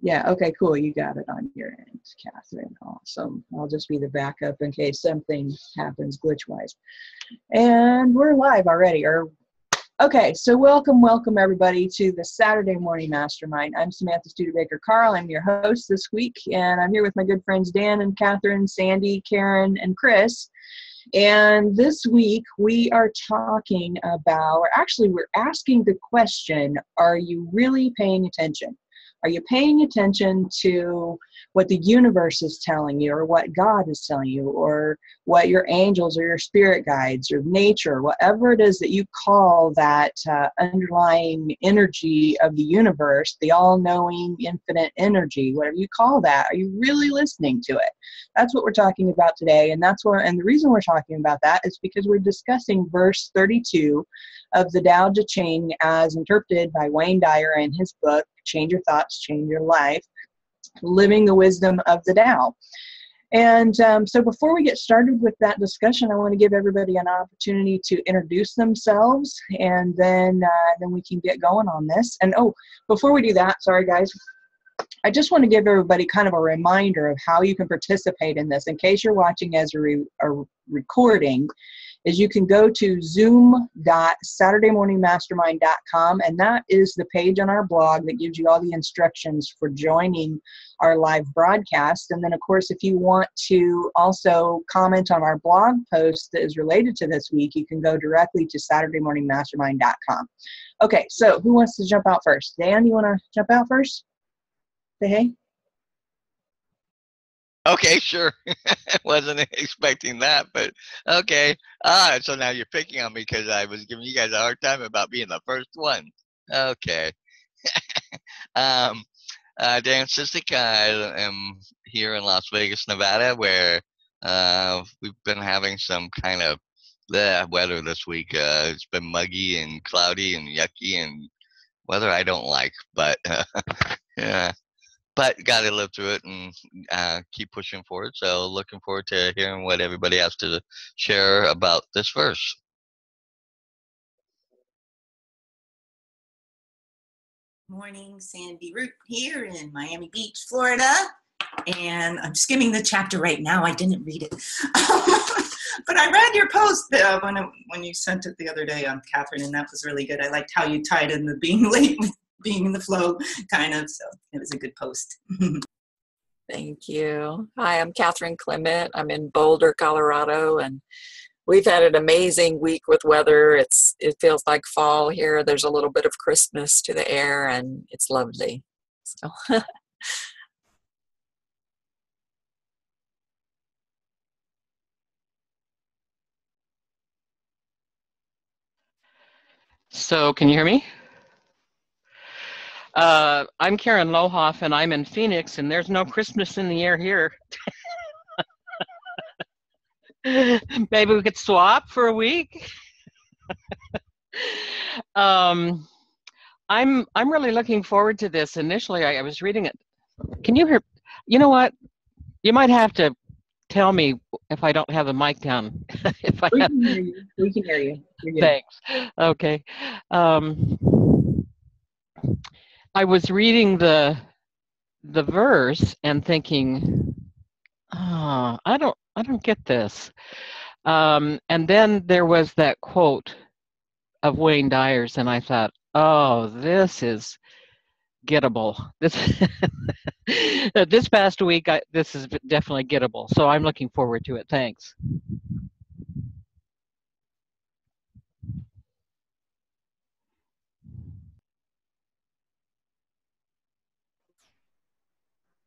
Yeah, okay, cool. You got it on your end, Catherine. Awesome. I'll just be the backup in case something happens glitch-wise. And we're live already. Okay, so welcome everybody to the Saturday Morning Mastermind. I'm Samantha Studebaker-Carl. I'm your host this week, and I'm here with my good friends Dan and Catherine, Sandy, Karen, and Chris. And this week we are talking about, or actually we're asking the question, are you really paying attention? Are you paying attention to what the universe is telling you, or what God is telling you, or what your angels or your spirit guides or nature, whatever it is that you call that underlying energy of the universe, the all-knowing infinite energy, whatever you call that, are you really listening to it? That's what we're talking about today, and the reason we're talking about that is because we're discussing verse 32 of the Tao Te Ching as interpreted by Wayne Dyer in his book, Change Your Thoughts, Change Your Life, Living the Wisdom of the Tao. And so before we get started with that discussion, I want to give everybody an opportunity to introduce themselves, and then we can get going on this. And before we do that, sorry guys, I just want to give everybody kind of a reminder of how you can participate in this in case you're watching as a recording. Is you can go to zoom.saturdaymorningmastermind.com, and that is the page on our blog that gives you all the instructions for joining our live broadcast. And then, of course, if you want to also comment on our blog post that is related to this week, you can go directly to saturdaymorningmastermind.com. Okay, so who wants to jump out first? Dan, you want to jump out first? Say hey. Okay, sure. Wasn't expecting that, but okay. So now you're picking on me because I was giving you guys a hard time about being the first one. Okay. Dan Sissick, I am here in Las Vegas, Nevada, where we've been having some kind of weather this week. It's been muggy and cloudy and yucky and weather I don't like, but yeah. But got to live through it and keep pushing forward. So looking forward to hearing what everybody has to share about this verse. Morning, Sandy Root here in Miami Beach, Florida. And I'm skimming the chapter right now. I didn't read it. But I read your post when you sent it the other day on Catherine, and that was really good. I liked how you tied in the being late with being in the flow, kind of. So it was a good post. Thank you. Hi, I'm Catherine Clement. I'm in Boulder, Colorado, and we've had an amazing week with weather. It feels like fall here. There's a little bit of Christmas to the air, and it's lovely. So. So, can you hear me? I'm Karen Lohoff, and I'm in Phoenix, and there's no Christmas in the air here. Maybe we could swap for a week. I'm really looking forward to this. Initially, I was reading it. Can you hear? You know what? You might have to tell me if I don't have the mic down. We can hear you. We can hear you. You're good. Thanks. Okay. I was reading the verse and thinking, I don't get this. And then there was that quote of Wayne Dyer's, and I thought, oh, this is gettable. This past week, this is definitely gettable. So I'm looking forward to it. Thanks.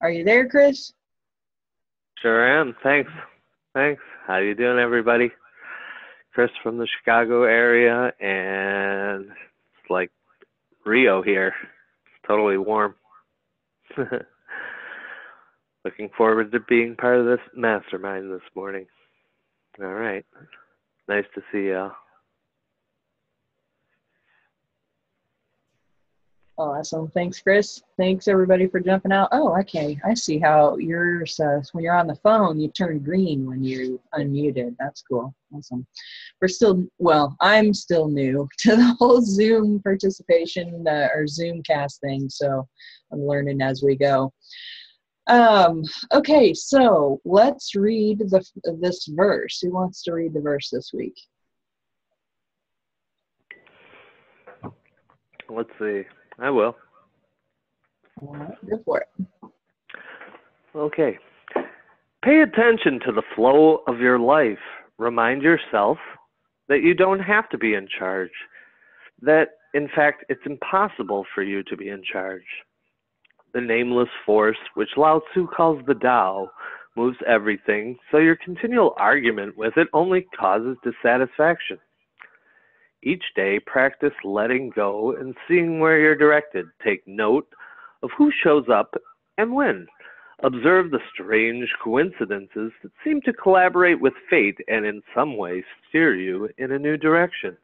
Are you there, Chris? Sure am. Thanks. How you doing, everybody? Chris from the Chicago area, and it's like Rio here. It's totally warm. Looking forward to being part of this mastermind this morning. All right. Nice to see y'all. Awesome. Thanks, Chris. Thanks, everybody, for jumping out. Oh, okay. I see how yours, when you're on the phone, you turn green when you unmuted. That's cool. Awesome. I'm still new to the whole Zoom participation or Zoom cast thing, so I'm learning as we go. Okay, so let's read this verse. Who wants to read the verse this week? Let's see. I will. Go for it. Okay. Pay attention to the flow of your life. Remind yourself that you don't have to be in charge. That, in fact, it's impossible for you to be in charge. The nameless force, which Lao Tzu calls the Tao, moves everything, so your continual argument with it only causes dissatisfaction. Each day, practice letting go and seeing where you're directed. Take note of who shows up and when. Observe the strange coincidences that seem to collaborate with fate and in some way steer you in a new direction.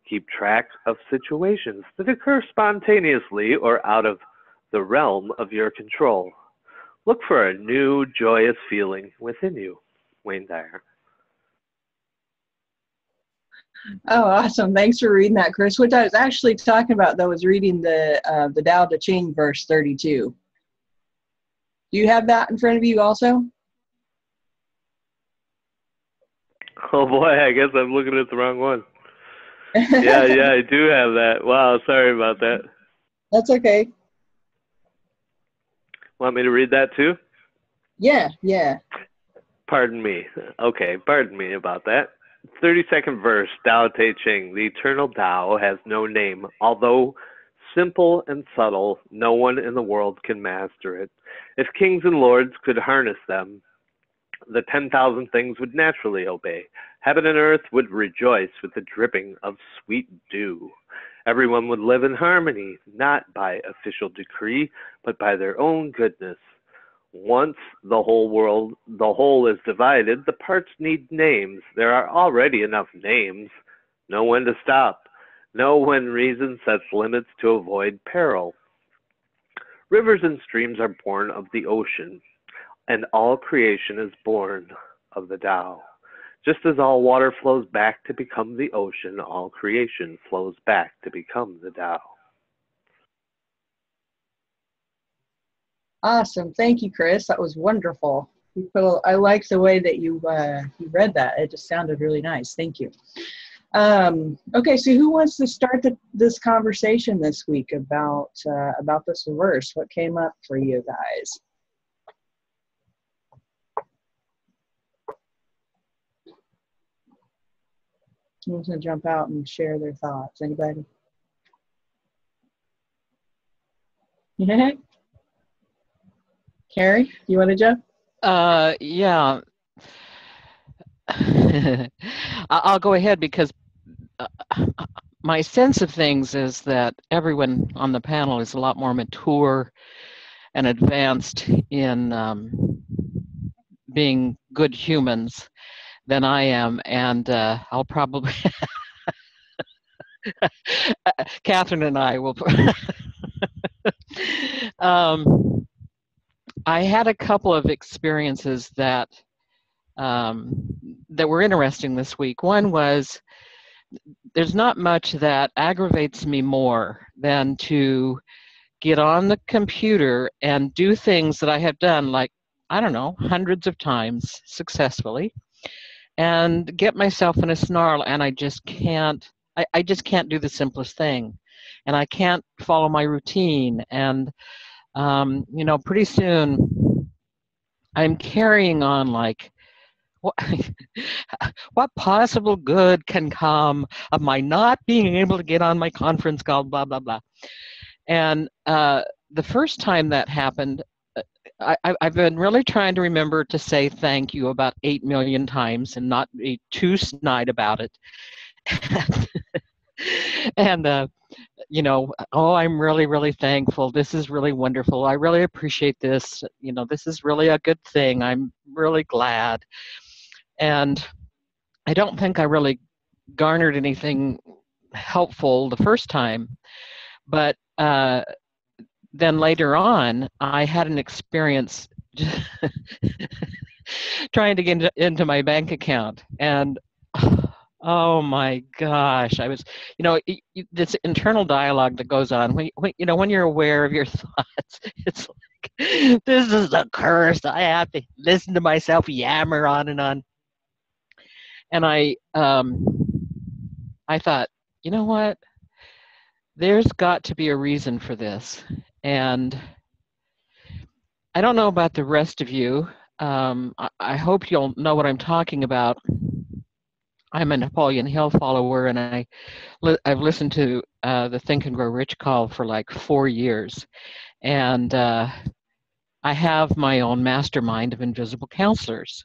Keep track of situations that occur spontaneously or out of the realm of your control. Look for a new, joyous feeling within you. Wayne Dyer. Oh, awesome. Thanks for reading that, Chris. What I was actually talking about, though, was reading the Tao Te Ching, verse 32. Do you have that in front of you also? Oh, boy, I guess I'm looking at the wrong one. Yeah, I do have that. Wow, sorry about that. That's okay. Want me to read that too? Yeah. Pardon me. Okay, pardon me about that. 32nd verse, Tao Te Ching. The eternal Tao has no name. Although simple and subtle, no one in the world can master it. If kings and lords could harness them, the 10,000 things would naturally obey. Heaven and earth would rejoice with the dripping of sweet dew. Everyone would live in harmony, not by official decree, but by their own goodness. Once the whole is divided, the parts need names. There are already enough names. Know when to stop. Know when reason sets limits to avoid peril. Rivers and streams are born of the ocean, and all creation is born of the Tao. Just as all water flows back to become the ocean, all creation flows back to become the Tao. Awesome. Thank you, Chris. That was wonderful. I like the way that you read that. It just sounded really nice. Thank you. Okay, so who wants to start this conversation this week about this verse? What came up for you guys? Who's going to jump out and share their thoughts? Anybody? Yeah. Carrie, you want to jump? Yeah. I'll go ahead because my sense of things is that everyone on the panel is a lot more mature and advanced in being good humans than I am, and I'll probably Catherine and I will. I had a couple of experiences that were interesting this week. One was there's not much that aggravates me more than to get on the computer and do things that I have done, like, I don't know, hundreds of times successfully, and get myself in a snarl, and I just can't do the simplest thing, and I can't follow my routine, and pretty soon I'm carrying on like, what, what possible good can come of my not being able to get on my conference call, blah, blah, blah. And the first time that happened, I've been really trying to remember to say thank you about 8 million times and not be too snide about it. And, oh, I'm really, really thankful. This is really wonderful. I really appreciate this. This is really a good thing. I'm really glad. And I don't think I really garnered anything helpful the first time. But then later on, I had an experience trying to get into my bank account, and oh my gosh, I was, this internal dialogue that goes on when you're aware of your thoughts. It's like, this is a curse. I have to listen to myself yammer on and on. And I thought, you know what? There's got to be a reason for this. And I don't know about the rest of you. I hope you'll know what I'm talking about. I'm a Napoleon Hill follower, and I've listened to the Think and Grow Rich call for like 4 years. And I have my own mastermind of invisible counselors,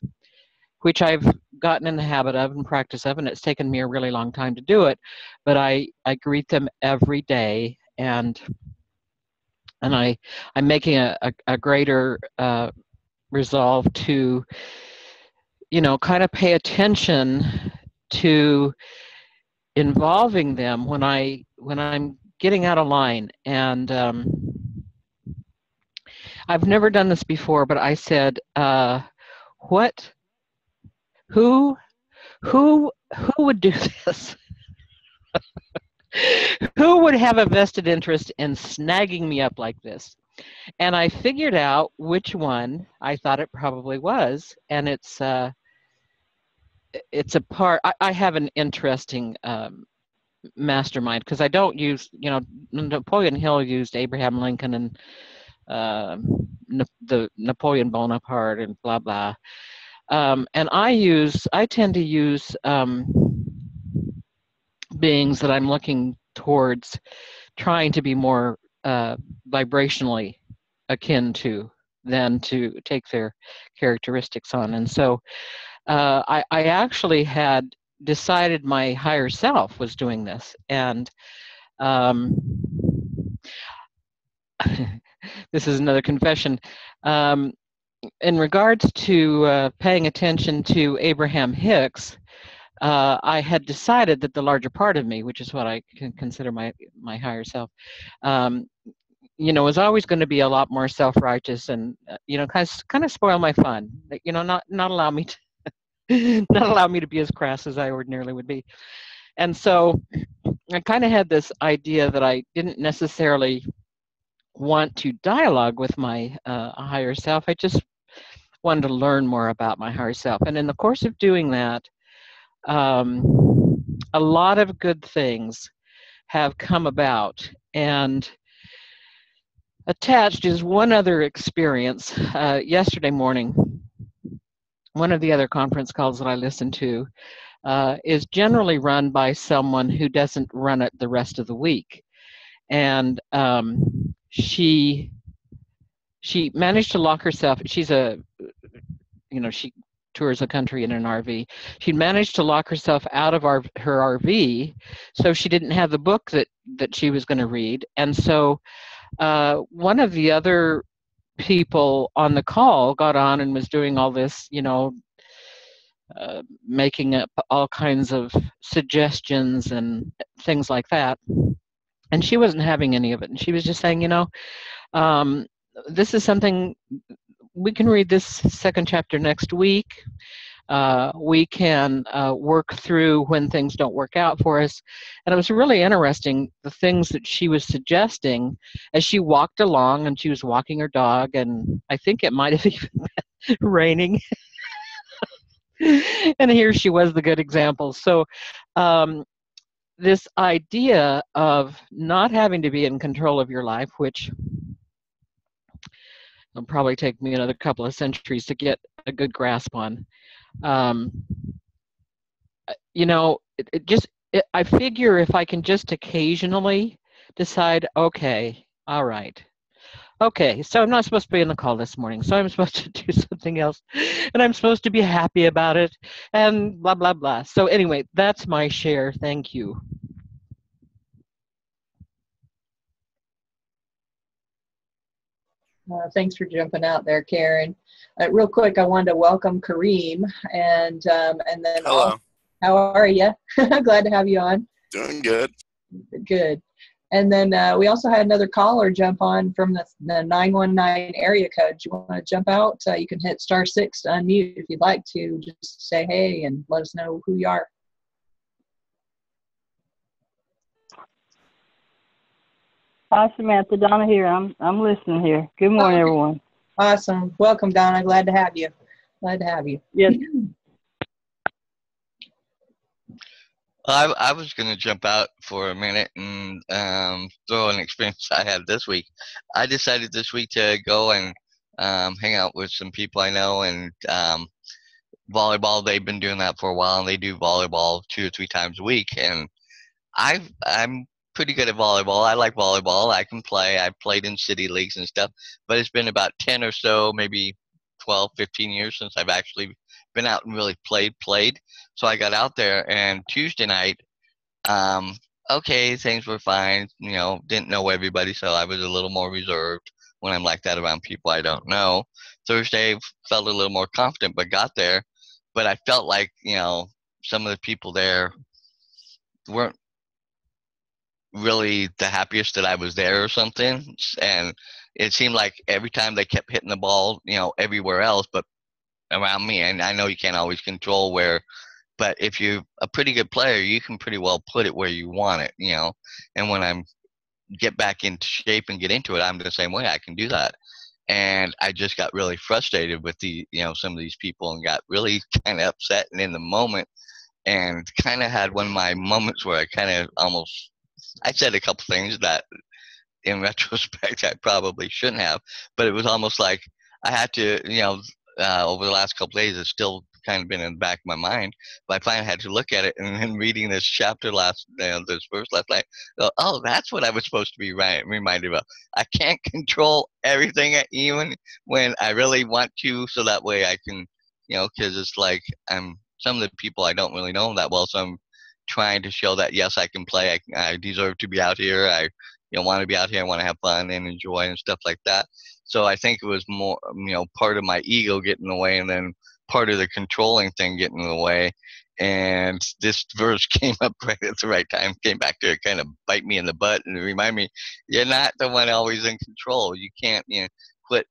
which I've gotten in the habit of and practice of, and it's taken me a really long time to do it. But I greet them every day, and I'm making a greater resolve to, kind of pay attention to involving them when I'm getting out of line. And I've never done this before, but I said, who would do this? Who would have a vested interest in snagging me up like this? And I figured out which one I thought it probably was, and it's a part. I have an interesting mastermind, because I don't use, Napoleon Hill used Abraham Lincoln and the Napoleon Bonaparte and blah blah, and I tend to use beings that I'm looking towards trying to be more vibrationally akin to than to take their characteristics on. And so I actually had decided my higher self was doing this. And this is another confession. In regards to paying attention to Abraham Hicks, I had decided that the larger part of me, which is what I can consider my higher self, was always going to be a lot more self-righteous and, kind of spoil my fun. Not allow me to not allow me to be as crass as I ordinarily would be. And so I kind of had this idea that I didn't necessarily want to dialogue with my higher self. I just wanted to learn more about my higher self. And in the course of doing that, a lot of good things have come about. And attached is one other experience. Yesterday morning, one of the other conference calls that I listened to is generally run by someone who doesn't run it the rest of the week. And she managed to lock herself. She's she tours the country in an RV. She managed to lock herself out of her RV, so she didn't have the book that she was going to read. And so one of the other people on the call got on and was doing all this, making up all kinds of suggestions and things like that. And she wasn't having any of it. And she was just saying, this is something, we can read this second chapter next week. We can work through when things don't work out for us. And it was really interesting, the things that she was suggesting as she walked along, and she was walking her dog, and I think it might have even been raining. And here she was, the good example. So this idea of not having to be in control of your life, which will probably take me another couple of centuries to get a good grasp on. I figure if I can just occasionally decide, okay, all right, okay, so I'm not supposed to be in the call this morning, so I'm supposed to do something else, and I'm supposed to be happy about it, and blah, blah, blah. So anyway, that's my share. Thank you. Thanks for jumping out there, Karen. Real quick, I wanted to welcome Kareem, and then hello. How are you? Glad to have you on. Doing good. Good. And then we also had another caller jump on from the 919 area code. Do you want to jump out? You can hit *6 to unmute if you'd like to. Just say hey and let us know who you are. Hi, Samantha. Donna here. I'm listening here. Good morning, everyone. Awesome. Welcome, Donna. Glad to have you. Glad to have you. Yes. I was going to jump out for a minute and throw an experience I had this week. I decided this week to go and hang out with some people I know, and volleyball, they've been doing that for a while, and they do volleyball 2 or 3 times a week. And I'm pretty good at volleyball. I like volleyball. I can play. I've played in city leagues and stuff, but it's been about 10 or so, maybe 12, 15 years since I've actually been out and really played. So I got out there, and Tuesday night, okay, things were fine. You know, didn't know everybody, so I was a little more reserved when I'm like that around people I don't know. Thursday, felt a little more confident, but got there. But I felt like, you know, some of the people there weren't really the happiest that I was there or something. And it seemed like every time they kept hitting the ball, you know, everywhere else, but around me. And I know you can't always control where, but if you're a pretty good player, you can pretty well put it where you want it, you know. And when I'm get back into shape and get into it, I'm the same way. I can do that. And I just got really frustrated with the, you know, some of these people, and got really kind of upset and in the moment, and kind of had one of my moments where I kind of almost, I said a couple things that in retrospect I probably shouldn't have, but it was almost like I had to, you know, over the last couple of days, it's still kind of been in the back of my mind, but I finally had to look at it. And then reading this chapter this verse last night, oh, that's what I was supposed to be reminded of. I can't control everything, even when I really want to, so that way I can, you know, because it's like some of the people I don't really know that well, so I'm trying to show that yes, I can play. I deserve to be out here. I, you know, want to be out here. I want to have fun and enjoy and stuff like that. So I think it was more, you know, part of my ego getting in the way, and then part of the controlling thing getting in the way. And this verse came up right at the right time, came back to kind of bite me in the butt and remind me, you're not the one always in control. You can't, you know, quit,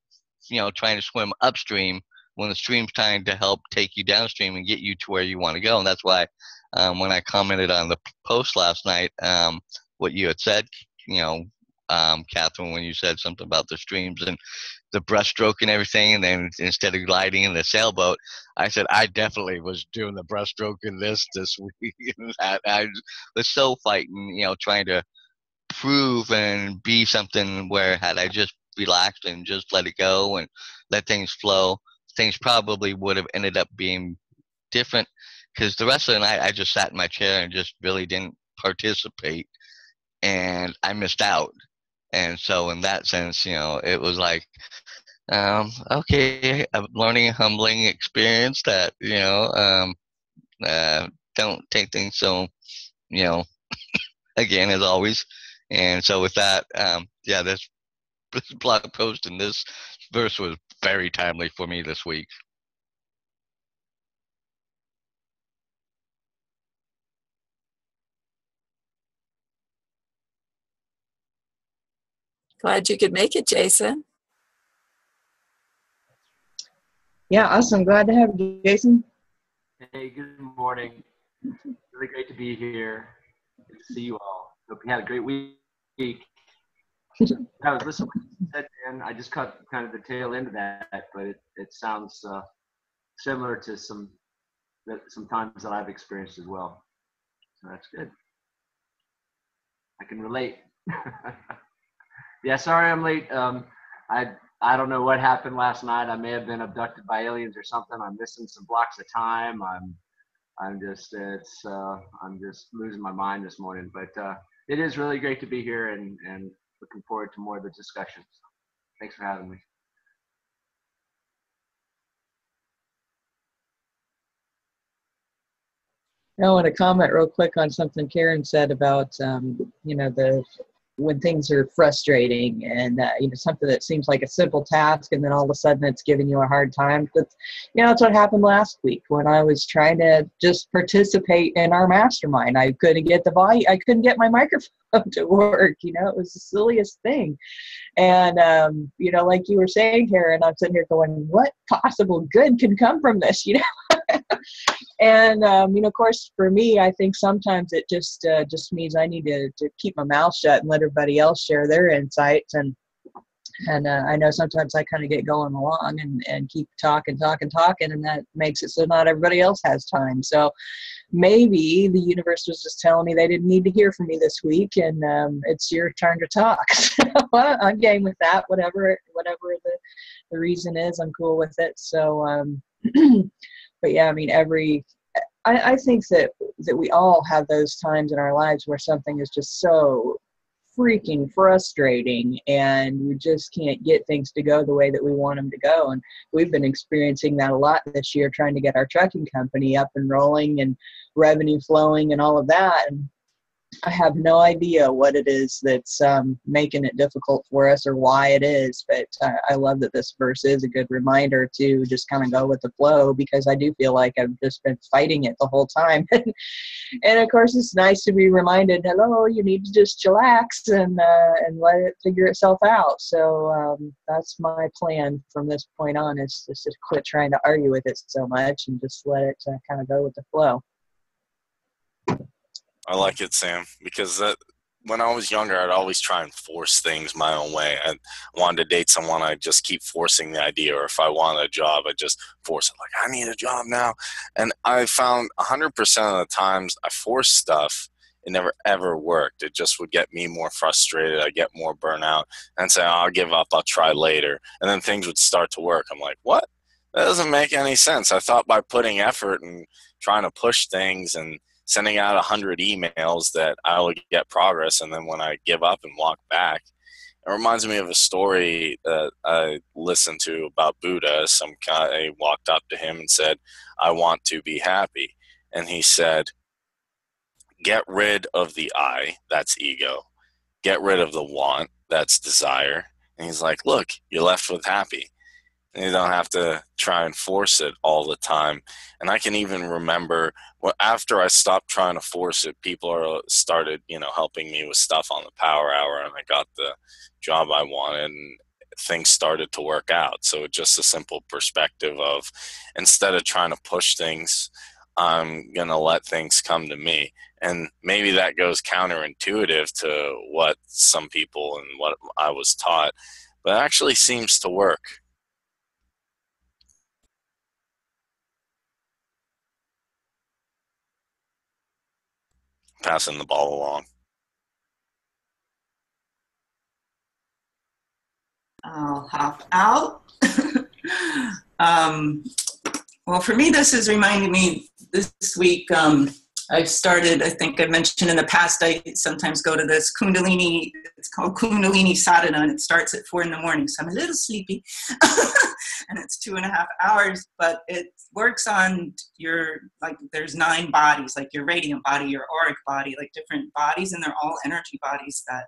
you know, trying to swim upstream when the stream's trying to help take you downstream and get you to where you want to go. And that's why when I commented on the post last night, what you had said, you know, Catherine, when you said something about the streams and the breaststroke and everything, and then instead of gliding in the sailboat, I said I definitely was doing the breaststroke in this week. And I was so fighting, you know, trying to prove and be something where had I just relaxed and just let it go and let things flow, things probably would have ended up being different. Because the rest of the night, I just sat in my chair and just really didn't participate, and I missed out. And so in that sense, you know, it was like, okay, a learning, humbling experience that, you know, don't take things so, you know, again, as always. And so with that, yeah, this blog post and this verse was very timely for me this week. Glad you could make it, Jason. Yeah, awesome. Glad to have you, Jason. Hey, good morning. Really great to be here. Good to see you all. Hope you had a great week. I was listening to what you said, Dan. I just caught kind of the tail end of that, but it sounds similar to some times that I've experienced as well. So that's good. I can relate. Yeah, sorry I'm late. I don't know what happened last night. I may have been abducted by aliens or something. I'm missing some blocks of time. I'm just losing my mind this morning. But it is really great to be here and looking forward to more of the discussions. Thanks for having me. I want to comment real quick on something Karen said about, you know, the when things are frustrating and something that seems like a simple task, and then all of a sudden it's giving you a hard time. That's what happened last week when I was trying to just participate in our mastermind. I couldn't get I couldn't get my microphone to work. It was the silliest thing. And, like you were saying, Karen, I'm sitting here going, what possible good can come from this, And, of course, for me, I think sometimes it just means I need to keep my mouth shut and let everybody else share their insights. And I know sometimes I kind of get going along and keep talking, and that makes it so not everybody else has time. So maybe the universe was just telling me they didn't need to hear from me this week, and it's your turn to talk. So I'm game with that. Whatever the reason is, I'm cool with it. So, but yeah, I think that we all have those times in our lives where something is just so freaking frustrating and we just can't get things to go the way that we want them to go. And we've been experiencing that a lot this year, trying to get our trucking company up and rolling and revenue flowing and all of that. And I have no idea what it is that's making it difficult for us or why it is, but I love that this verse is a good reminder to just kind of go with the flow, because I do feel like I've just been fighting it the whole time. And of course, it's nice to be reminded, hello, you need to just chillax and let it figure itself out. So that's my plan from this point on, is just to quit trying to argue with it so much and just let it kind of go with the flow. I like it, Sam, because when I was younger, I'd always try and force things my own way. I wanted to date someone, I'd just keep forcing the idea, or if I wanted a job, I'd just force it. Like, I need a job now. And I found 100% of the times I forced stuff, it never ever worked. It just would get me more frustrated. I'd get more burnout and say, oh, I'll give up, I'll try later. And then things would start to work. I'm like, what? That doesn't make any sense. I thought by putting effort and trying to push things and sending out 100 emails that I would get progress, and then when I give up and walk back, it reminds me of a story that I listened to about Buddha. Some guy walked up to him and said, I want to be happy. And he said, get rid of the I, that's ego. Get rid of the want, that's desire. And he's like, look, you're left with happy. And you don't have to try and force it all the time. And I can even remember after I stopped trying to force it, people started, helping me with stuff on the Power Hour, and I got the job I wanted, and things started to work out. So just a simple perspective of, instead of trying to push things, I'm going to let things come to me. And maybe that goes counterintuitive to what some people and what I was taught, but it actually seems to work. Passing the ball along. I'll hop out. Well, for me, this is reminding me this week, I've started, I think I mentioned in the past, I sometimes go to this Kundalini, it's called Kundalini Sadhana, and it starts at 4 a.m, so I'm a little sleepy, and it's 2.5 hours, but it works on there's 9 bodies, like your radiant body, your auric body, like different bodies, and they're all energy bodies that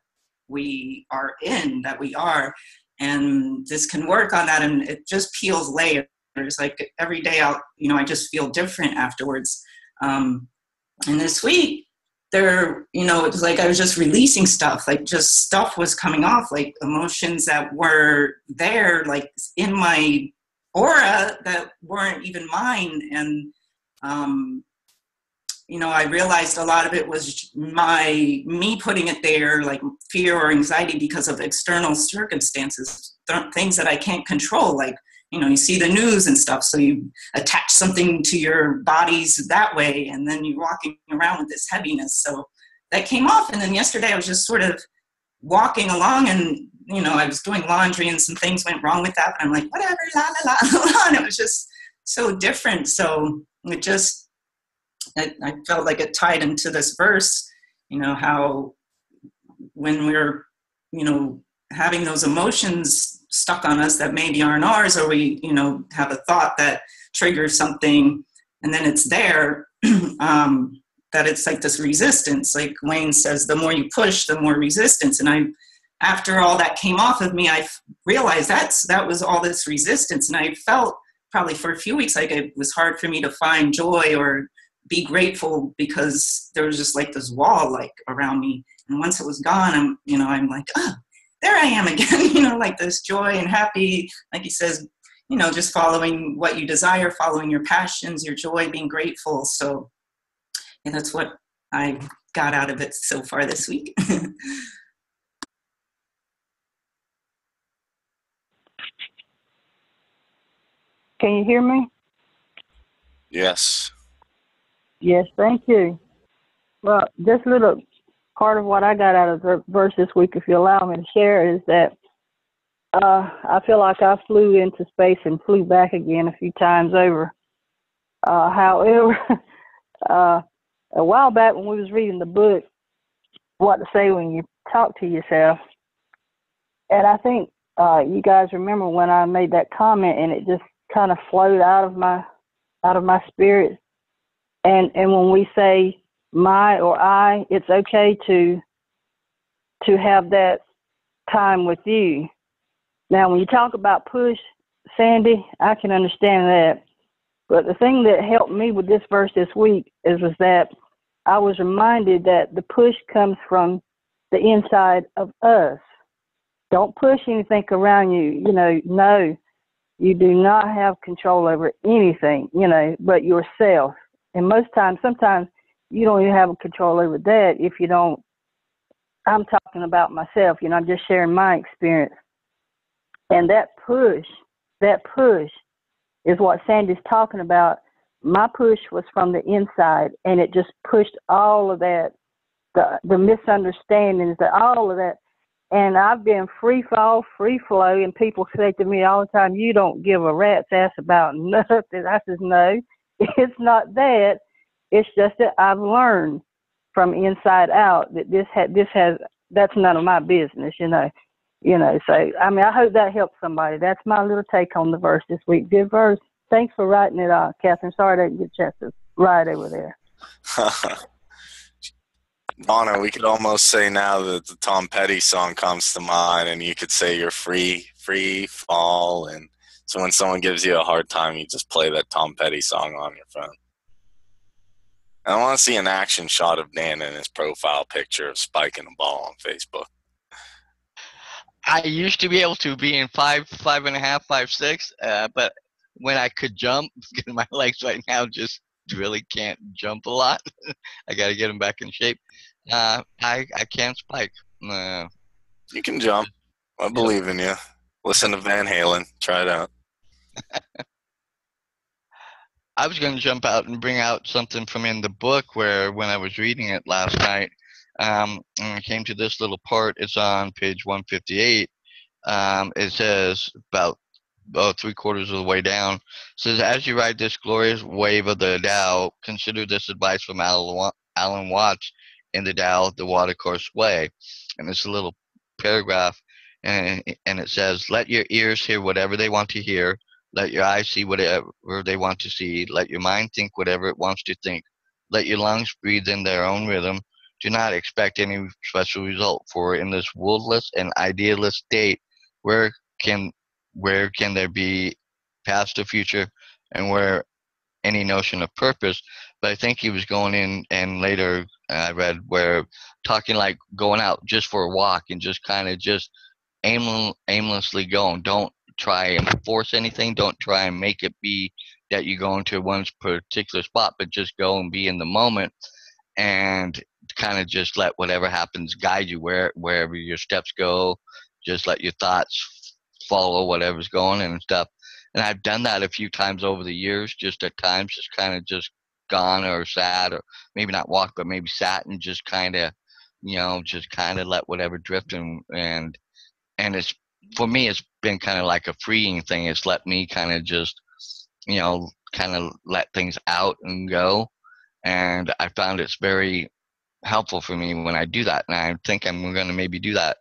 we are in, that we are, and this can work on that, and it just peels layers. Like every day I just feel different afterwards. And this week, it was like I was just releasing stuff, like just stuff was coming off, like emotions that were there, like in my aura that weren't even mine. And, I realized a lot of it was me putting it there, like fear or anxiety because of external circumstances, things that I can't control, like, you see the news and stuff, so you attach something to your bodies that way, and then you're walking around with this heaviness. So that came off, and then yesterday I was just sort of walking along, and, I was doing laundry, and some things went wrong with that, but I'm like, whatever, la, la, la, la, and it was just so different. So it just, I felt like it tied into this verse, how when we're, having those emotions stuck on us that maybe aren't ours, or we, have a thought that triggers something, and then it's there, that it's like this resistance. Like Wayne says, the more you push, the more resistance. And after all that came off of me, I realized that was all this resistance. And I felt probably for a few weeks like it was hard for me to find joy or be grateful, because there was just like this wall like around me. And once it was gone, I'm like, oh, there I am again, like this joy and happy, like he says, just following what you desire, following your passions, your joy, being grateful. So yeah, that's what I got out of it so far this week. Can you hear me? Yes. Yes, thank you. Well, just a little part of what I got out of the verse this week, if you allow me to share, is that I feel like I flew into space and flew back again a few times over. However, a while back when we was reading the book, What to Say When You Talk to Yourself, and I think you guys remember when I made that comment, and it just kind of flowed out of my spirit. And when we say my or I, it's okay to have that time with you. Now, when you talk about push, Sandy, I can understand that. But the thing that helped me with this verse this week is that I was reminded that the push comes from the inside of us. Don't push anything around you. No, you do not have control over anything, but yourself. And sometimes you don't even have control over that if you don't. I'm talking about myself, I'm just sharing my experience. And that push is what Sandy's talking about. My push was from the inside, and it just pushed all of that, the misunderstandings, all of that. And I've been free fall, free flow, and people say to me all the time, you don't give a rat's ass about nothing. I says, no, it's not that. It's just that I've learned from inside out that that's none of my business, So, I hope that helps somebody. That's my little take on the verse this week. Good verse. Thanks for writing it out, Catherine. Sorry I didn't get a chance to write over there. Donna, we could almost say now that the Tom Petty song comes to mind, and you could say you're free fall. And so when someone gives you a hard time, you just play that Tom Petty song on your phone. I want to see an action shot of Dan in his profile picture of spiking a ball on Facebook. I used to be able to be in 5.5, 5'6", but when I could jump, because my legs right now just really can't jump a lot. I got to get them back in shape. I can't spike. You can jump. I believe in you. Listen to Van Halen. Try it out. I was going to jump out and bring out something from in the book where when I was reading it last night, and I came to this little part. It's on page 158. It says about 3/4 of the way down. It says, as you ride this glorious wave of the Tao, consider this advice from Alan Watts in the Tao, the Watercourse Way. And it's a little paragraph, and it says, let your ears hear whatever they want to hear. Let your eyes see whatever they want to see. Let your mind think whatever it wants to think. Let your lungs breathe in their own rhythm. Do not expect any special result, for in this worldless and idealist state, where can there be past or future, and where any notion of purpose? But I think he was going in, and later I read where talking like going out just for a walk and just kind of just aimlessly going. Don't try and force anything. Don't try and make it be that you go into one particular spot, but just go and be in the moment, and kind of just let whatever happens guide you wherever your steps go. Just let your thoughts follow whatever's going and stuff. And I've done that a few times over the years, just at times just kind of just gone or sat, or maybe not walked, but maybe sat and just kind of, just kind of let whatever drift. And it's, for me, it's been kind of like a freeing thing. It's let me kind of just, kind of let things out and go. And I found it's very helpful for me when I do that. And I think I'm going to maybe do that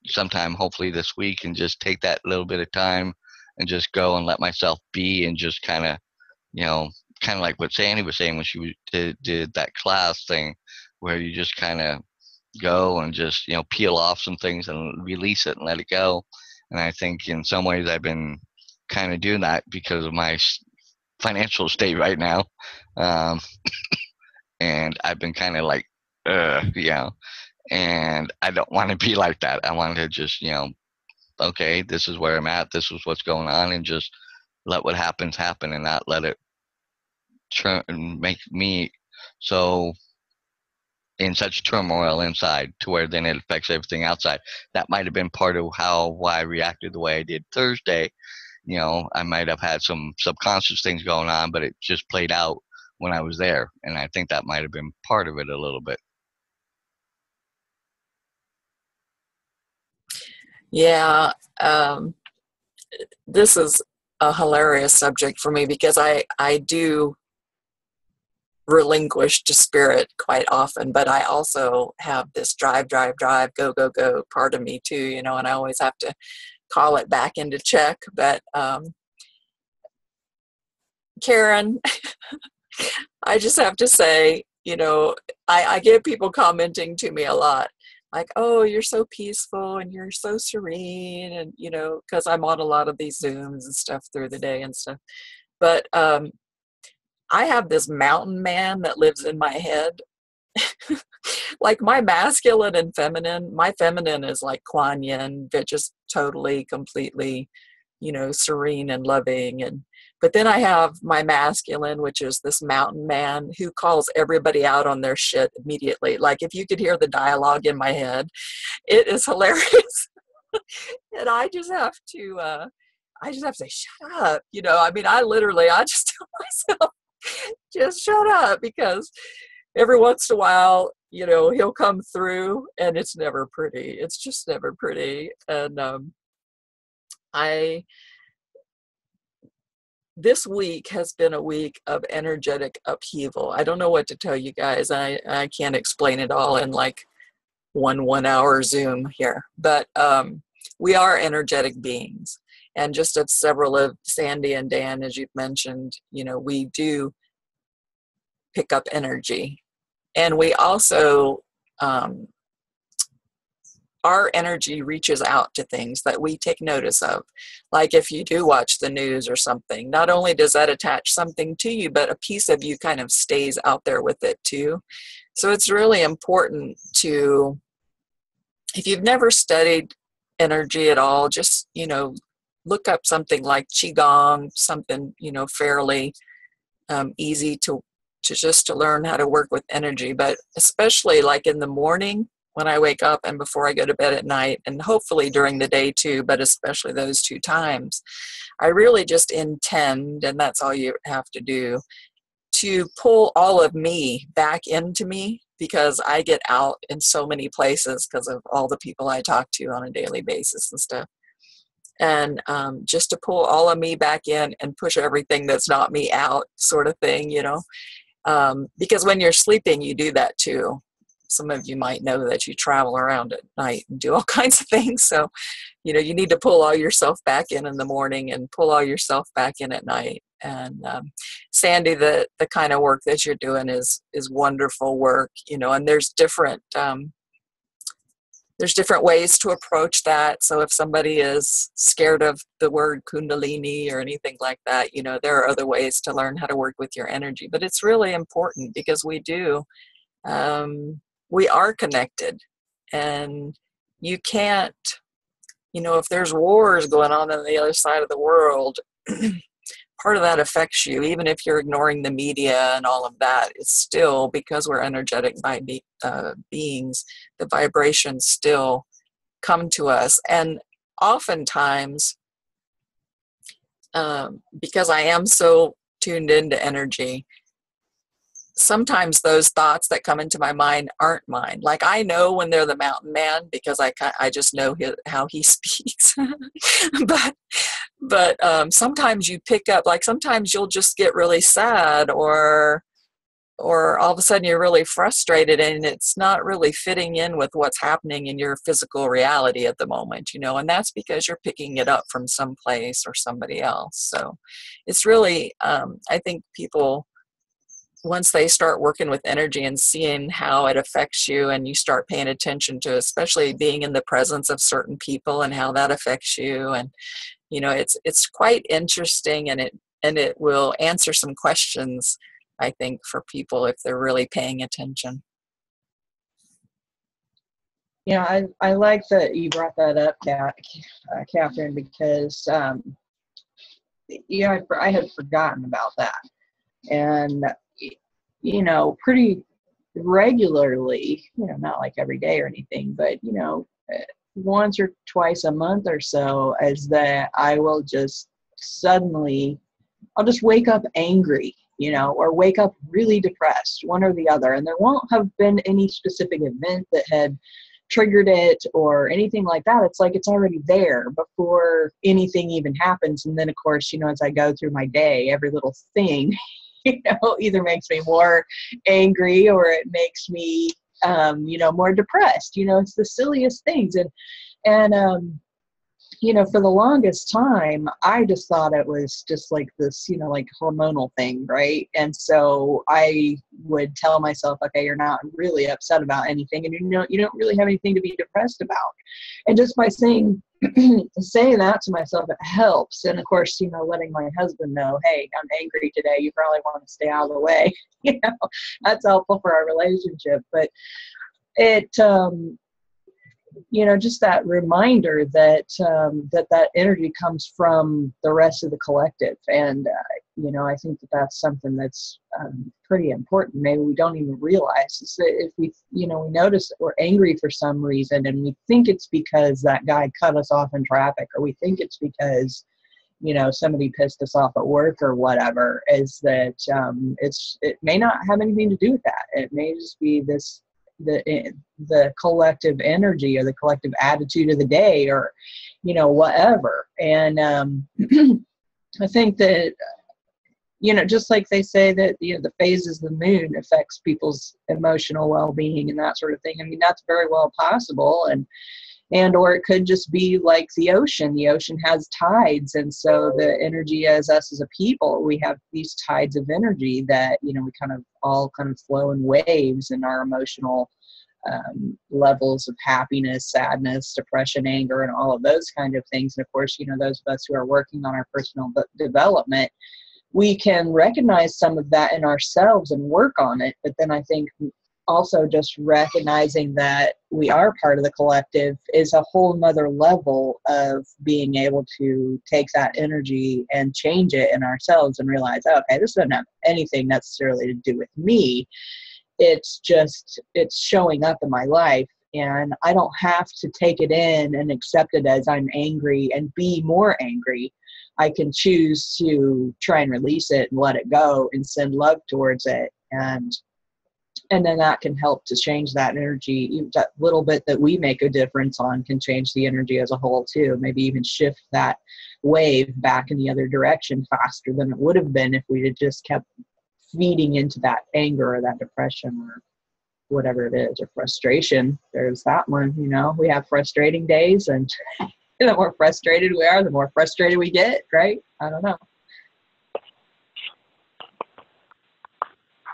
sometime, hopefully this week, and just take that little bit of time and just go and let myself be, and just kind of, kind of like what Sandy was saying when she did that class thing, where you just kind of go and just peel off some things and release it and let it go. And I think in some ways I've been kind of doing that because of my financial state right now, and I've been kind of like, and I don't want to be like that. I want to just okay, this is where I'm at, this is what's going on, and just let what happens happen, and not let it make me so in such turmoil inside to where then it affects everything outside. That might have been part of why I reacted the way I did Thursday. I might have had some subconscious things going on, but it just played out when I was there, and I think that might have been part of it a little bit. Yeah, this is a hilarious subject for me because I do relinquish to spirit quite often, but I also have this drive, go, go, go part of me too, and I always have to call it back into check. But Karen, I just have to say, I get people commenting to me a lot, like, oh, you're so peaceful and you're so serene, and because I'm on a lot of these Zooms and stuff through the day and stuff. But I have this mountain man that lives in my head. Like my masculine and feminine, my feminine is like Kuan Yin, but just totally, completely, serene and loving. But then I have my masculine, which is this mountain man who calls everybody out on their shit immediately. Like if you could hear the dialogue in my head, it is hilarious. And I just have to say, shut up. I just tell myself, just shut up, because every once in a while, he'll come through and it's never pretty. It's just never pretty. And this week has been a week of energetic upheaval. I don't know what to tell you guys. I can't explain it all in like one hour Zoom here, but we are energetic beings. And just of several of Sandy and Dan, as you've mentioned, we do pick up energy. And we also, our energy reaches out to things that we take notice of. Like if you do watch the news or something, not only does that attach something to you, but a piece of you kind of stays out there with it too. So it's really important to, if you've never studied energy at all, just, look up something like Qigong, something, fairly easy to learn how to work with energy. But especially like in the morning when I wake up and before I go to bed at night, and hopefully during the day too, but especially those two times, I really just intend, and that's all you have to do, to pull all of me back into me, because I get out in so many places because of all the people I talk to on a daily basis and stuff. And just to pull all of me back in and push everything that's not me out, sort of thing, because when you're sleeping, you do that too. Some of you might know that you travel around at night and do all kinds of things. So, you need to pull all yourself back in the morning and pull all yourself back in at night. And Sandy, the kind of work that you're doing is wonderful work, and there's different ways to approach that. So if somebody is scared of the word Kundalini or anything like that, there are other ways to learn how to work with your energy. But it's really important because we are connected, and you can't, if there's wars going on the other side of the world, part of that affects you, even if you're ignoring the media and all of that. It's still, because we're energetic beings, the vibrations still come to us. And oftentimes, because I am so tuned into energy, sometimes those thoughts that come into my mind aren't mine. Like I know when they're the mountain man because I just know how he speaks. But sometimes you pick up, like sometimes you'll just get really sad, or or all of a sudden you're really frustrated and it's not really fitting in with what's happening in your physical reality at the moment, and that's because you're picking it up from someplace or somebody else. So it's really, I think people, once they start working with energy and seeing how it affects you, and you start paying attention to, especially being in the presence of certain people and how that affects you, and it's quite interesting, and it will answer some questions, I think, for people if they're really paying attention. Yeah, I like that you brought that up, Catherine, because I had forgotten about that. And pretty regularly, not like every day or anything, but once or twice a month or so, is that I will just suddenly, I'll just wake up angry, or wake up really depressed, one or the other. And there won't have been any specific event that had triggered it or anything like that. It's like it's already there before anything even happens. And then, of course, as I go through my day, every little thing, either makes me more angry or it makes me, more depressed. It's the silliest things. And for the longest time, I just thought it was just like this, like hormonal thing, right? And so I would tell myself, okay, you're not really upset about anything, and you don't really have anything to be depressed about. And just by saying that to myself, it helps. And of course, letting my husband know, hey, I'm angry today, you probably want to stay out of the way. That's helpful for our relationship. But it just that reminder that that energy comes from the rest of the collective. And I think that's something that's pretty important. Maybe we don't even realize is that if we we notice that we're angry for some reason, and we think it's because that guy cut us off in traffic, or we think it's because somebody pissed us off at work or whatever, is that it may not have anything to do with that. It may just be the collective energy or the collective attitude of the day, or whatever. And I think that just like they say that the phases of the moon affects people's emotional well-being and that sort of thing. I mean, that's very well possible. And or it could just be like the ocean has tides, and so the energy as us as a people, we have these tides of energy that we all flow in waves in our emotional levels of happiness, sadness, depression, anger, and all of those kind of things. And of course, those of us who are working on our personal development, we can recognize some of that in ourselves and work on it. But then I think also just recognizing that we are part of the collective is a whole nother level of being able to take that energy and change it in ourselves and realize, okay, this doesn't have anything necessarily to do with me. It's showing up in my life, and I don't have to take it in and accept it as I'm angry and be more angry. I can choose to try and release it and let it go and send love towards it. And then that can help to change that energy. That little bit that we make a difference on can change the energy as a whole too. Maybe even shift that wave back in the other direction faster than it would have been if we had just kept feeding into that anger or that depression or whatever it is, or frustration. There's that one, we have frustrating days, and the more frustrated we are, the more frustrated we get, right? I don't know.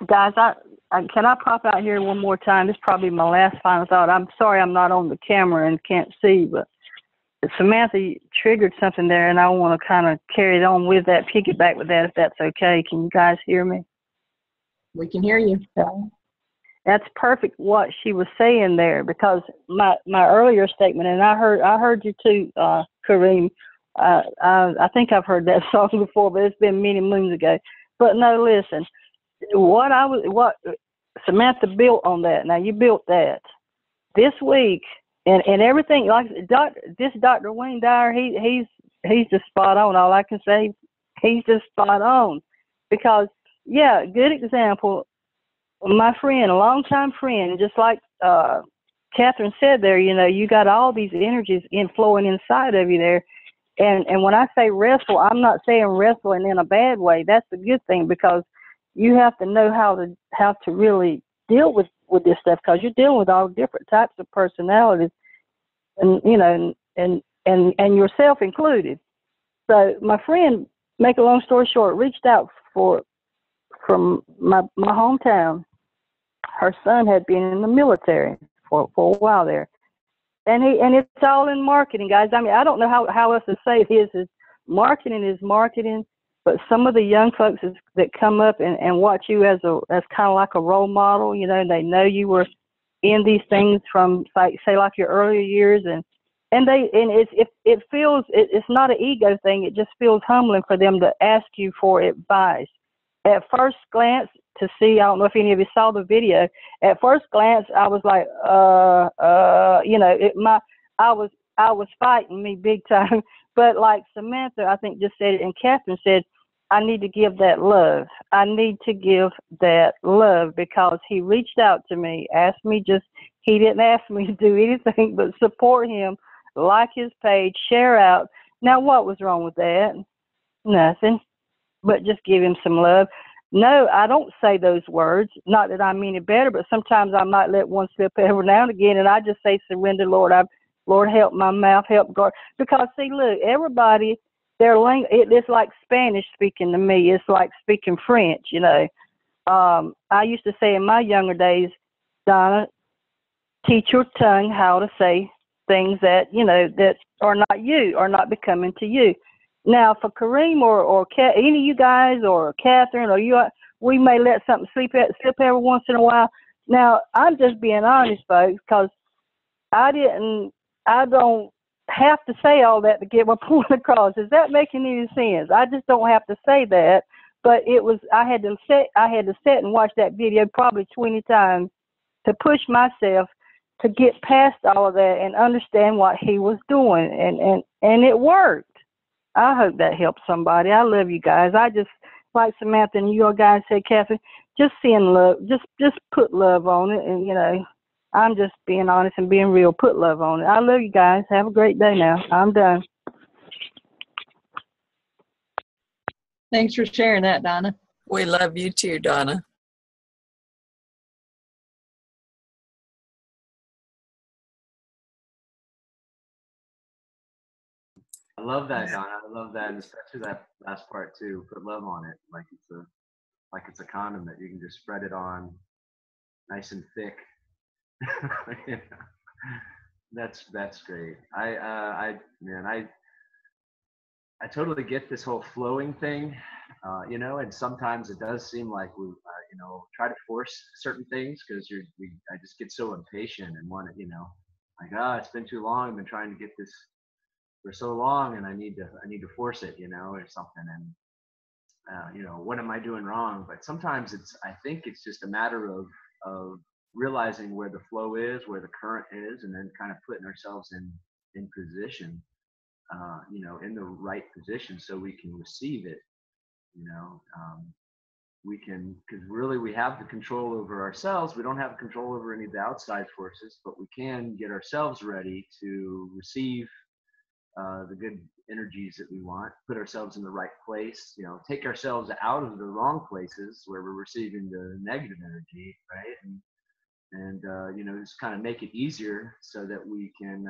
Guys, can I pop out here one more time? This is probably my last final thought. I'm sorry I'm not on the camera and can't see, but Samantha triggered something there, and I want to kind of carry it on with that, piggyback with that, if that's okay. Can you guys hear me? We can hear you. That's perfect what she was saying there, because my earlier statement, and I heard you too, Kareem. I think I've heard that song before, but it's been many moons ago. But no, listen. What Samantha built on that. Now you built that this week, and everything, like this Dr. Wayne Dyer, he's just spot on. All I can say, he's just spot on, because good example. My friend, a longtime friend, just like Catherine said there, you got all these energies flowing inside of you there. And when I say wrestle, I'm not saying wrestling in a bad way. That's a good thing, because you have to know how to really deal with this stuff, because you're dealing with all different types of personalities, and you know, and yourself included. So my friend, make a long story short, reached out from my hometown. Her son had been in the military for a while there, and it's all in marketing, guys. I mean, I don't know how else to say it is marketing, but some of the young folks that come up and watch you as kind of like a role model, you know, they know you were in these things from like your earlier years, and it feels it's not an ego thing. It just feels humbling for them to ask you for advice. At first glance, to see, I don't know if any of you saw the video. At first glance, I was like, you know, I was fighting me big time. But like Samantha, I think just said it, and Catherine said, I need to give that love. I need to give that love, because he reached out to me, asked me he didn't ask me to do anything but support him, like his page, share out. Now, what was wrong with that? Nothing, but just give him some love. No, I don't say those words. Not that I mean it better, but sometimes I might let one slip every now and again, and I just say, surrender, Lord. Lord, help my mouth, help God. Because, see, look, everybody, their language, it's like Spanish speaking to me. It's like speaking French, you know. I used to say in my younger days, Donna, teach your tongue how to say things that, you know, that are not you, are not becoming to you. Now, for Kareem or any of you guys, or Catherine, or you, we may let something slip every once in a while. Now, I'm just being honest, folks, because I don't have to say all that to get my point across. Is that making any sense? I just don't have to say that. But I had to sit and watch that video probably 20 times to push myself to get past all of that and understand what he was doing, and it worked. I hope that helps somebody. I love you guys. I just, like Samantha and you guys said, Catherine, just seeing love, just put love on it. And, you know, I'm just being honest and being real. Put love on it. I love you guys. Have a great day now. I'm done. Thanks for sharing that, Donna. We love you too, Donna. I love that, Donna. I love that, and especially that last part too. Put love on it, like it's a condom that you can just spread it on, nice and thick. Yeah. That's great. I totally get this whole flowing thing, you know. And sometimes it does seem like we, you know, try to force certain things because I just get so impatient and want to, you know, like, it's been too long. I've been trying to get this for so long, and I need to force it, you know, or something. And you know, what am I doing wrong? But sometimes I think it's just a matter of realizing where the flow is, where the current is, and then kind of putting ourselves in position, you know, in the right position so we can receive it, you know. We can, because really we have the control over ourselves. We don't have control over any of the outside forces, but we can get ourselves ready to receive the good energies that we want, put ourselves in the right place, you know, take ourselves out of the wrong places where we're receiving the negative energy, right? And you know, just kind of make it easier so that we can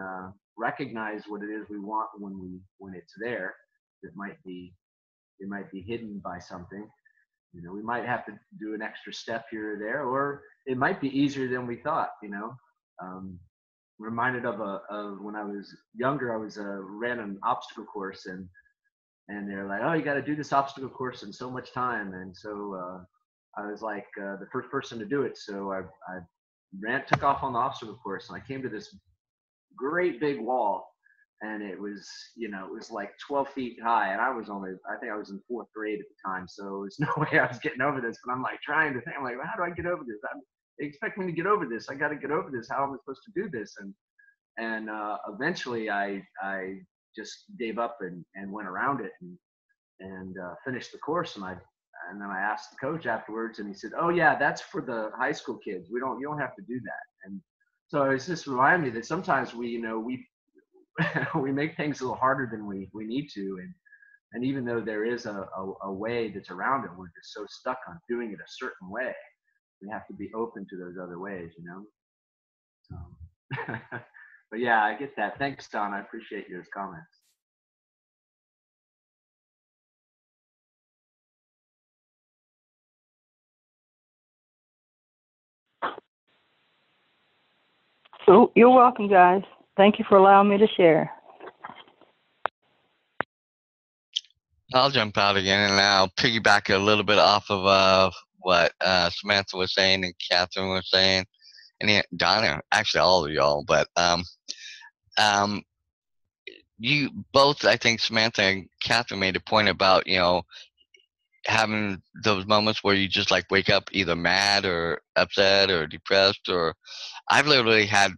recognize what it is we want when it's there. It might be hidden by something. You know, we might have to do an extra step here or there, or it might be easier than we thought, you know. Reminded of when I was younger, I was ran an obstacle course, and they're like, oh, you got to do this obstacle course in so much time. And so I was like the first person to do it. So I took off on the obstacle course, and I came to this great big wall, and it was, you know, it was like 12 feet high, and I think I was in 4th grade at the time, so there's no way I was getting over this. But I'm like trying to think, I'm like, well, how do I get over this? They expect me to get over this. I got to get over this. How am I supposed to do this? And eventually I just gave up and went around it and finished the course. And then I asked the coach afterwards, and he said, oh yeah, that's for the high school kids. You don't have to do that. And so it's just reminded me that sometimes we make things a little harder than we need to. And even though there is a way that's around it, we're just so stuck on doing it a certain way. We have to be open to those other ways, you know? So, but yeah, I get that. Thanks, Don. I appreciate your comments. So you're welcome, guys. Thank you for allowing me to share. I'll jump out again, and I'll piggyback a little bit off of what Samantha was saying and Catherine was saying, and Donna, actually all of y'all. But um, you both, I think Samantha and Catherine made a point about, you know, having those moments where you just like wake up either mad or upset or depressed. Or I've literally had,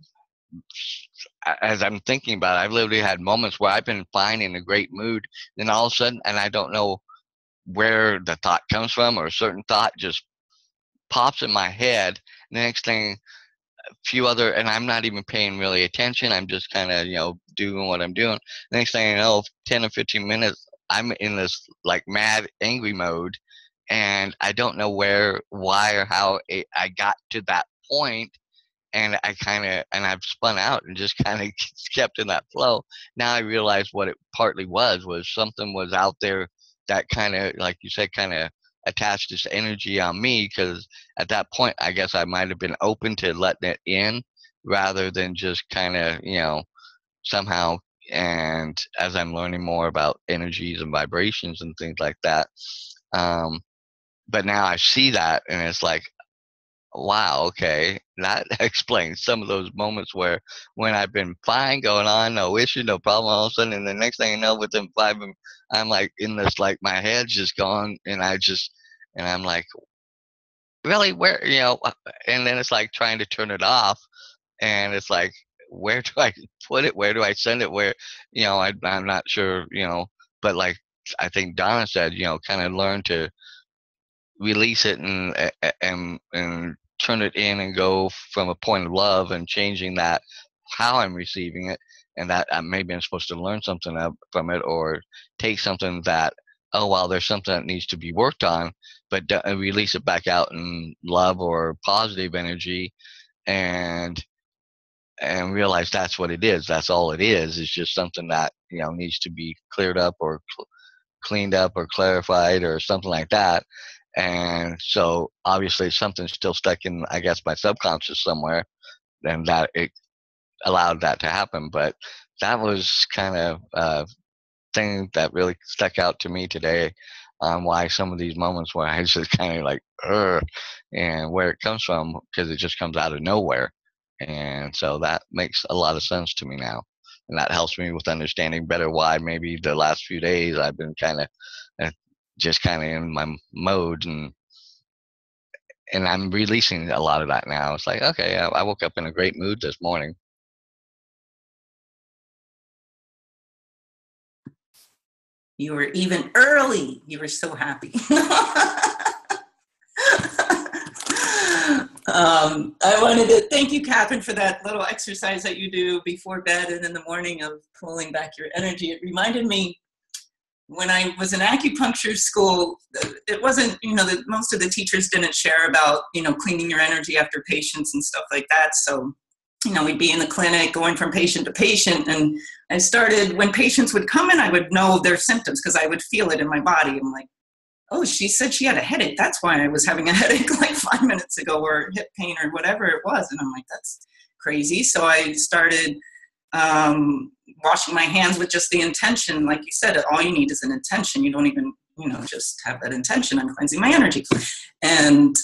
as I'm thinking about it, I've literally had moments where I've been fine in a great mood, then all of a sudden, and I don't know where the thought comes from, or a certain thought just pops in my head. The next thing, a few other, and I'm not even paying really attention. I'm just kind of, you know, doing what I'm doing. The next thing you know, 10 or 15 minutes, I'm in this like mad, angry mode, and I don't know where, why, or how I got to that point. And and I've spun out and just kind of kept in that flow. Now I realize what it partly was something was out there that kind of, like you said, kind of attached this energy on me, because at that point, I guess I might have been open to letting it in rather than just kind of, you know, somehow. And as I'm learning more about energies and vibrations and things like that, but now I see that, and it's like, wow, okay, that explains some of those moments where when I've been fine, going on, no issue, no problem, all of a sudden, and the next thing you know, within I'm like in this, like my head's just gone, and I'm like, really, where, you know, and then it's like trying to turn it off, and it's like, where do I put it? Where do I send it? Where, you know, I'm not sure, you know, but like I think Donna said, you know, kind of learn to release it and turn it in and go from a point of love and changing that, how I'm receiving it, and that maybe I'm supposed to learn something from it, or take something that, oh well, there's something that needs to be worked on, but release it back out in love or positive energy, and realize that's what it is. That's all it is. It's just something that, you know, needs to be cleared up or cleaned up or clarified or something like that. And so obviously something's still stuck in, I guess, my subconscious somewhere, and that it allowed that to happen. But that was kind of a thing that really stuck out to me today on why some of these moments where I just kind of like, and where it comes from, because it just comes out of nowhere. And so that makes a lot of sense to me now. And that helps me with understanding better why maybe the last few days I've been kind of just kind of in my mode, and I'm releasing a lot of that now. It's like, okay, I woke up in a great mood this morning. You were even early. You were so happy. I wanted to thank you, Catherine, for that little exercise that you do before bed and in the morning of pulling back your energy. It reminded me when I was in acupuncture school, it wasn't, you know, most of the teachers didn't share about, you know, cleaning your energy after patients and stuff like that. So, you know, we'd be in the clinic going from patient to patient. And I started, when patients would come in, I would know their symptoms because I would feel it in my body. I'm like, oh, she said she had a headache. That's why I was having a headache like 5 minutes ago, or hip pain or whatever it was. And I'm like, that's crazy. So I started washing my hands with just the intention. Like you said, all you need is an intention. You don't even, you know, just have that intention. I'm cleansing my energy. And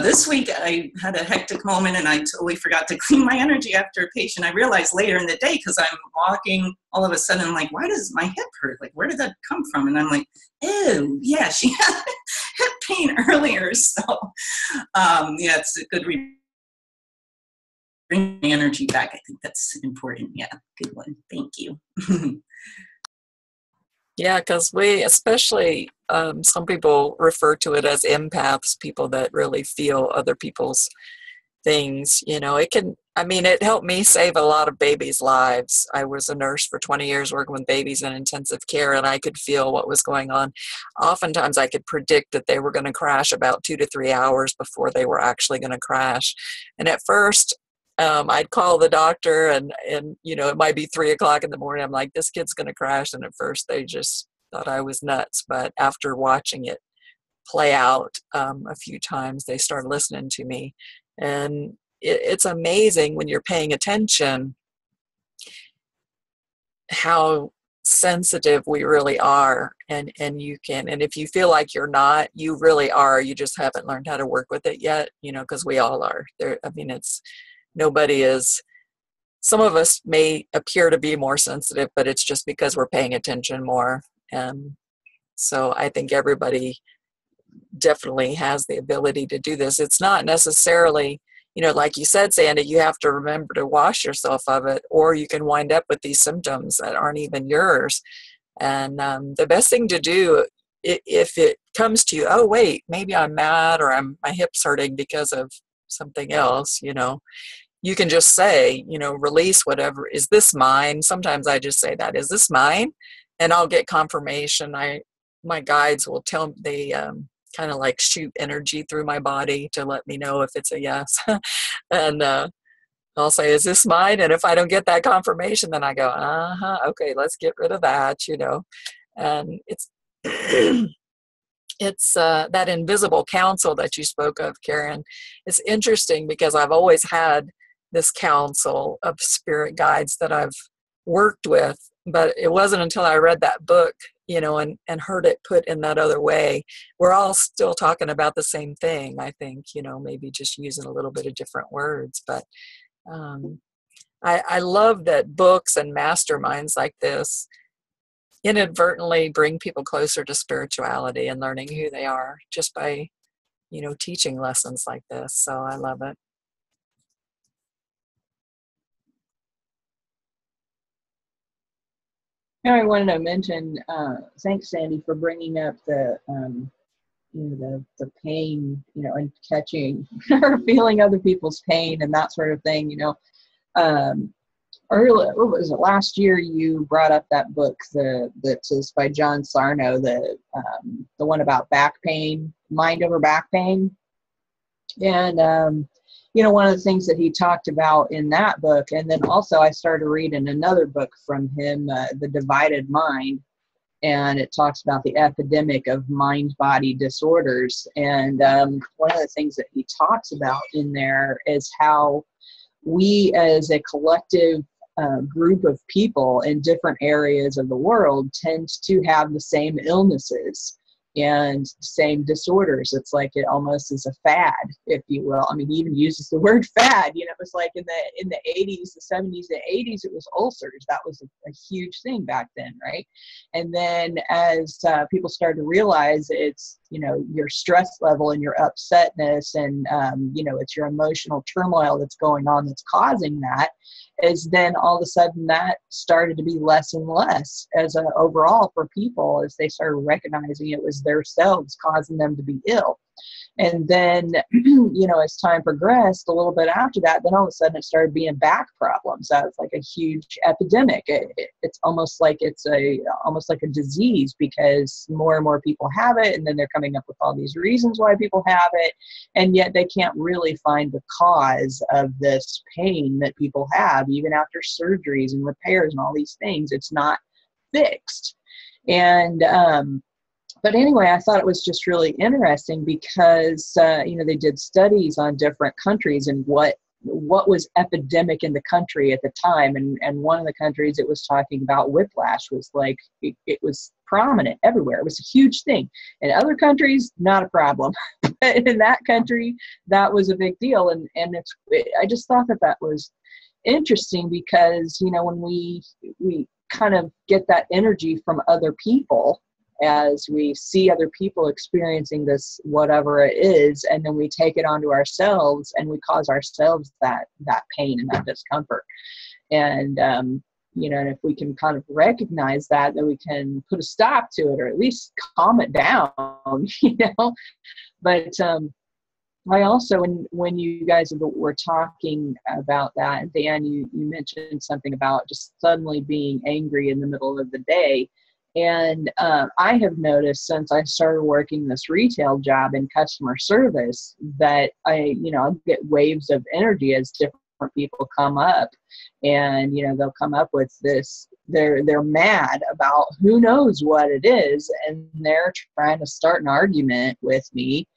this week I had a hectic moment and I totally forgot to clean my energy after a patient. I realized later in the day, because I'm walking, all of a sudden I'm like, why does my hip hurt? Like, where did that come from? And I'm like, oh, yeah, she had hip pain earlier. So, yeah, it's a good bring my energy back. I think that's important. Yeah, good one. Thank you. Yeah, because we, especially some people refer to it as empaths, people that really feel other people's things. You know, it can I mean, it helped me save a lot of babies' lives. I was a nurse for 20 years working with babies in intensive care, and I could feel what was going on. Oftentimes, I could predict that they were going to crash about 2 to 3 hours before they were actually going to crash. And at first, I'd call the doctor, and it might be 3 o'clock in the morning. I'm like, this kid's going to crash. And at first, they just thought I was nuts. But after watching it play out a few times, they started listening to me. And it's amazing when you're paying attention how sensitive we really are, and if you feel like you're not, you really are. You just haven't learned how to work with it yet, because we all are there. I mean, nobody is. Some of us may appear to be more sensitive, but it's just because we're paying attention more. And so I think everybody definitely has the ability to do this. It's not necessarily, like you said, Sandy, you have to remember to wash yourself of it, or you can wind up with these symptoms that aren't even yours. And the best thing to do, if it comes to you, oh, wait, maybe I'm mad, or my hip's hurting because of something else, you can just say, release whatever. Is this mine? Sometimes I just say that, is this mine? And I'll get confirmation. My guides will tell they kind of like shoot energy through my body to let me know if it's a yes. And I'll say, is this mine? And if I don't get that confirmation, then I go, okay, let's get rid of that, And it's it's that invisible counsel that you spoke of, Karen. It's interesting because I've always had this counsel of spirit guides that I've worked with, but it wasn't until I read that book, and heard it put in that other way. We're all still talking about the same thing, I think, maybe just using a little bit of different words. But I love that books and masterminds like this inadvertently bring people closer to spirituality and learning who they are just by, teaching lessons like this. So I love it. Now I wanted to mention, thanks, Sandy, for bringing up the pain, and catching or feeling other people's pain and that sort of thing. Early, what was it, last year you brought up that book that's by John Sarno, the one about back pain, mind over back pain. And one of the things that he talked about in that book, and then also I started reading another book from him, The Divided Mind, and it talks about the epidemic of mind-body disorders. And one of the things that he talks about in there is how we as a collective group of people in different areas of the world tend to have the same illnesses and same disorders. It's like it almost is a fad, if you will. I mean, he even uses the word fad. It was like in the 80s, the 70s, the 80s, it was ulcers. That was a huge thing back then, right? And then as people started to realize it's, your stress level and your upsetness and, it's your emotional turmoil that's going on that's causing that, is then all of a sudden that started to be less and less as overall for people as they started recognizing it was themselves causing them to be ill. And then, as time progressed a little bit after that, then all of a sudden it started being back problems. That was like a huge epidemic. It's almost like almost like a disease because more and more people have it. And then they're coming up with all these reasons why people have it. And yet they can't really find the cause of this pain that people have, even after surgeries and repairs and all these things. It's not fixed. And, but anyway, I thought it was just really interesting because, they did studies on different countries and what was epidemic in the country at the time. And one of the countries it was talking about whiplash was like, it was prominent everywhere. It was a huge thing. In other countries, not a problem. But in that country, that was a big deal. And I just thought that was interesting because, when we kind of get that energy from other people, as we see other people experiencing this, whatever it is, and then we take it onto ourselves and we cause ourselves that pain and that discomfort. And, and if we can kind of recognize that, then we can put a stop to it or at least calm it down, But I also, when you guys were talking about that, Dan, you mentioned something about just suddenly being angry in the middle of the day. And I have noticed since I started working this retail job in customer service that I'll get waves of energy as different people come up, and they'll come up with this. They're mad about who knows what it is, and they're trying to start an argument with me.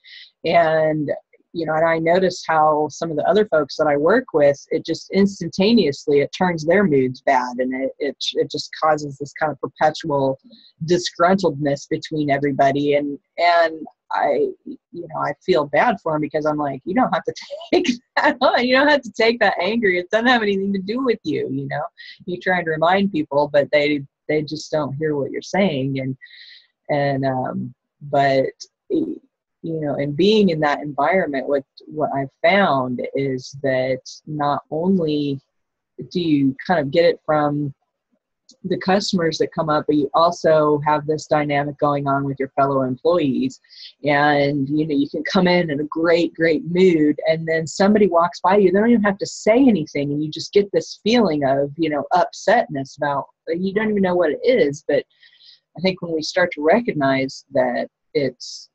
And and I notice how some of the other folks that I work with, it just instantaneously, it turns their moods bad, and it just causes this kind of perpetual disgruntledness between everybody. And I feel bad for them, because I'm like, you don't have to take that on. You don't have to take that anger. It doesn't have anything to do with you. You try to remind people, but they just don't hear what you're saying. But and being in that environment, what I've found is that not only do you kind of get it from the customers that come up, but you also have this dynamic going on with your fellow employees. And you can come in a great mood, and then somebody walks by you, they don't even have to say anything, and you just get this feeling of upsetness about, you don't even know what it is. But I think when we start to recognize that it's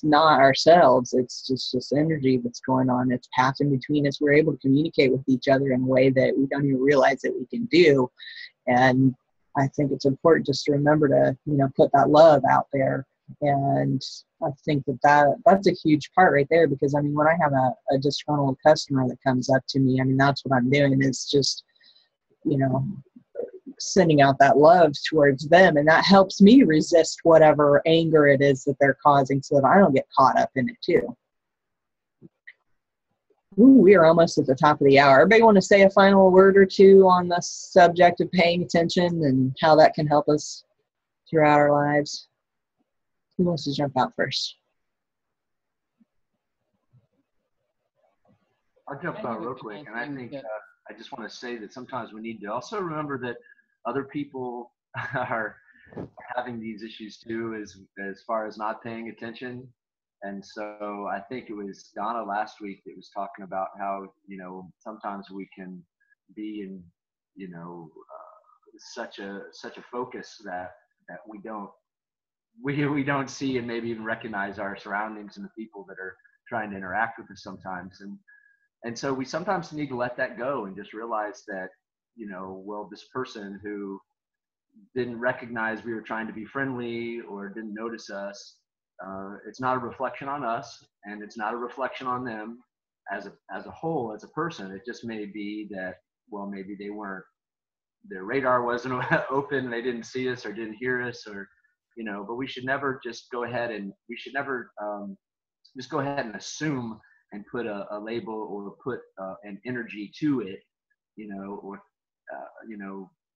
not ourselves, it's just this energy that's going on, it's passing between us, we're able to communicate with each other in a way that we don't even realize that we can do. And I think it's important just to remember to put that love out there. And I think that's a huge part right there, because when I have a disgruntled customer that comes up to me, that's what I'm doing, is just sending out that love towards them, and that helps me resist whatever anger it is that they're causing, so that I don't get caught up in it too. Ooh, we are almost at the top of the hour. Everybody want to say a final word or two on the subject of paying attention and how that can help us throughout our lives? Who wants to jump out first? I'll jump out real quick, and I think I just want to say that sometimes we need to also remember that other people are having these issues too, as far as not paying attention. And so I think it was Donna last week that was talking about how sometimes we can be in such a focus that we don't see and maybe even recognize our surroundings and the people that are trying to interact with us sometimes. And so we sometimes need to let that go and just realize that, this person who didn't recognize we were trying to be friendly or didn't notice us, it's not a reflection on us, and it's not a reflection on them as a whole, as a person. It just may be that, maybe their radar wasn't open, they didn't see us or didn't hear us, or, but we should never just go ahead and just go ahead and assume and put a label or put an energy to it, or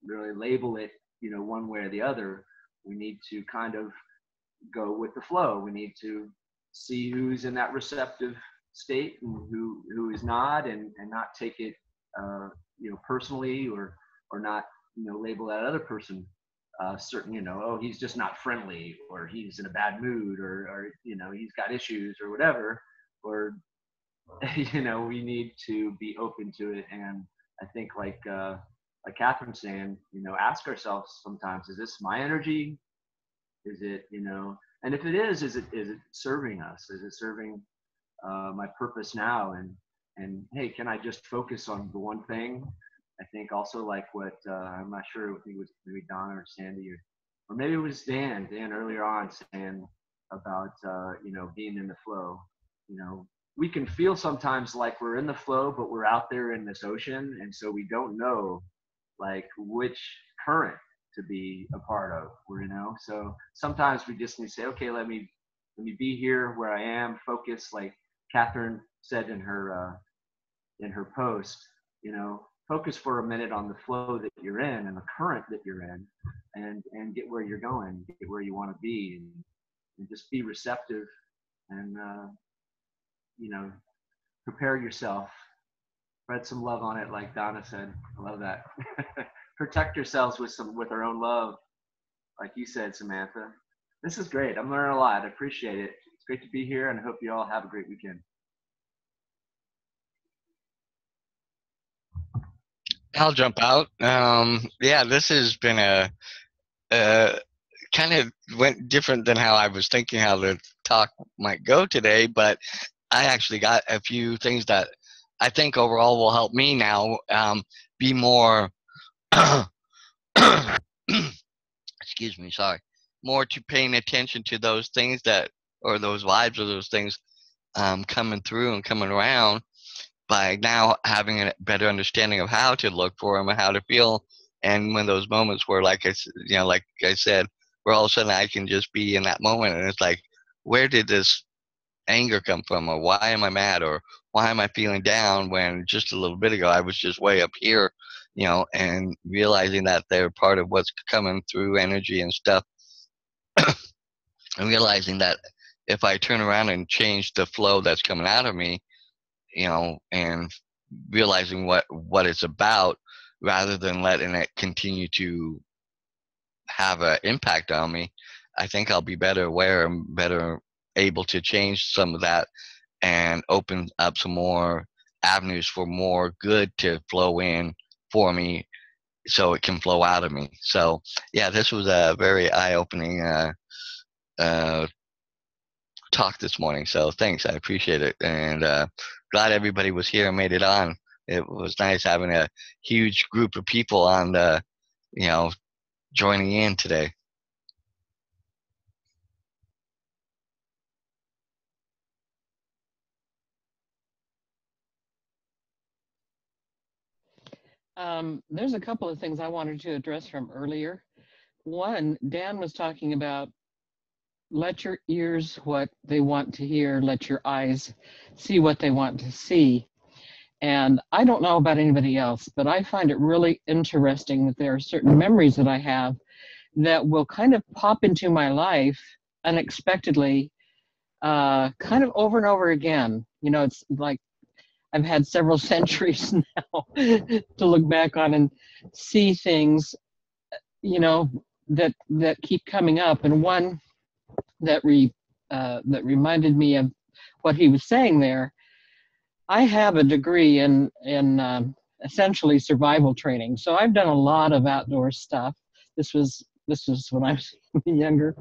really label it, one way or the other. We need to kind of go with the flow. We need to see who's in that receptive state and who is not, and not take it, personally, or not, label that other person certain, oh, he's just not friendly, or he's in a bad mood, or he's got issues or whatever, or we need to be open to it. And I think like Catherine's saying, ask ourselves sometimes, is this my energy? Is it, and if it is it serving us? Is it serving my purpose now? And hey, can I just focus on the one thing? I think also like what, I'm not sure if it was maybe Donna or Sandy, or maybe it was Dan earlier on saying about, being in the flow. We can feel sometimes like we're in the flow, but we're out there in this ocean. And so we don't know like which current to be a part of, so sometimes we just need to say, okay, let me be here where I am, focus, like Catherine said in her post, focus for a minute on the flow that you're in and the current that you're in, and get where you're going, get where you want to be, and just be receptive, and prepare yourself, spread some love on it, like Donna said. I love that. Protect yourselves with our own love, like you said, Samantha. This is great. I'm learning a lot. I appreciate it. It's great to be here, and I hope you all have a great weekend. I'll jump out. Yeah, this has been a kind of went different than how I was thinking how the talk might go today, but I actually got a few things that I think overall will help me now be more, excuse me, sorry, more to paying attention to those things that, or those vibes or those things coming through and coming around by now having a better understanding of how to look for them and how to feel. And when those moments where, like I said, where all of a sudden I can just be in that moment and it's like, where did this anger come from, or why am I mad, or why am I feeling down when just a little bit ago I was just way up here, and realizing that they're part of what's coming through energy and stuff, and realizing that if I turn around and change the flow that's coming out of me, and realizing what it's about rather than letting it continue to have an impact on me, I think I'll be better aware and better able to change some of that and open up some more avenues for more good to flow in for me so it can flow out of me. So yeah, this was a very eye-opening uh, talk this morning. So thanks, I appreciate it, and glad everybody was here and made it on. It was nice having a huge group of people on the, joining in today. There's a couple of things I wanted to address from earlier. One, Dan was talking about let your ears what they want to hear, let your eyes see what they want to see. And I don't know about anybody else, but I find it really interesting that there are certain memories that I have that will kind of pop into my life unexpectedly, kind of over and over again. It's like I've had several centuries now to look back on and see things, that keep coming up. And one that reminded me of what he was saying there. I have a degree in essentially survival training, so I've done a lot of outdoor stuff. This was when I was younger,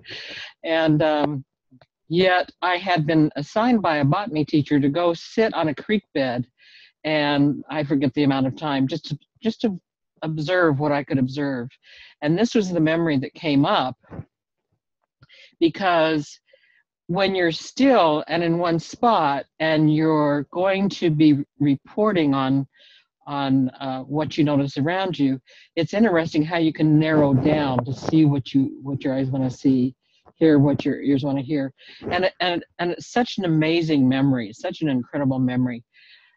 and yet I had been assigned by a botany teacher to go sit on a creek bed, and I forget the amount of time, just to observe what I could observe. And this was the memory that came up because when you're still and in one spot and you're going to be reporting on what you notice around you, it's interesting how you can narrow down to see what your eyes want to see, hear what your ears want to hear, and it's such an amazing memory, such an incredible memory.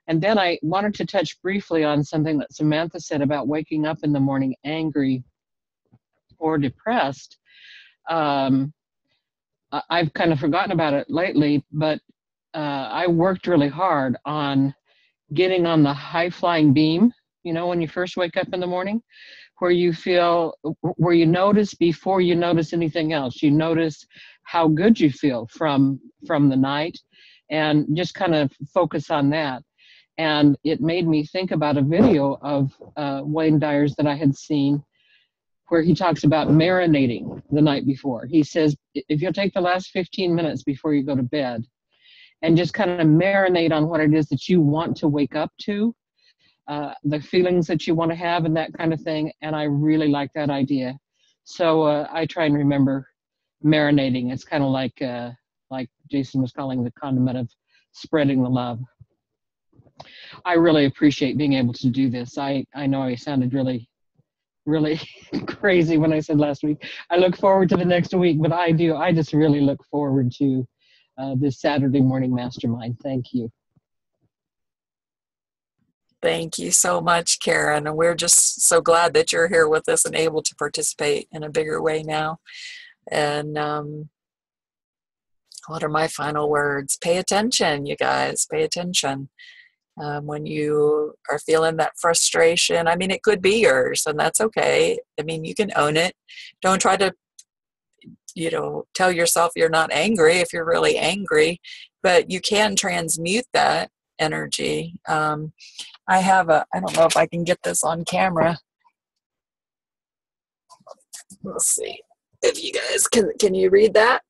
And then I wanted to touch briefly on something that Samantha said about waking up in the morning angry or depressed. I've kind of forgotten about it lately, but I worked really hard on getting on the high flying beam, when you first wake up in the morning, where you notice before you notice anything else. You notice how good you feel from the night and just kind of focus on that. And it made me think about a video of Wayne Dyer's that I had seen where he talks about marinating the night before. He says, if you'll take the last 15 minutes before you go to bed and just kind of marinate on what it is that you want to wake up to, the feelings that you want to have and that kind of thing. And I really like that idea. So I try and remember marinating. It's kind of like Jason was calling the condiment of spreading the love. I really appreciate being able to do this. I know I sounded really crazy when I said last week I look forward to the next week, but I just really look forward to this Saturday morning mastermind. Thank you. Thank you so much, Karen. And we're just so glad that you're here with us and able to participate in a bigger way now. And what are my final words? Pay attention, you guys. Pay attention. When you are feeling that frustration, I mean, it could be yours, and that's okay. I mean, you can own it. Don't try to, tell yourself you're not angry if you're really angry, but you can transmute that energy. I don't know if I can get this on camera. Let's see if you guys can you read that?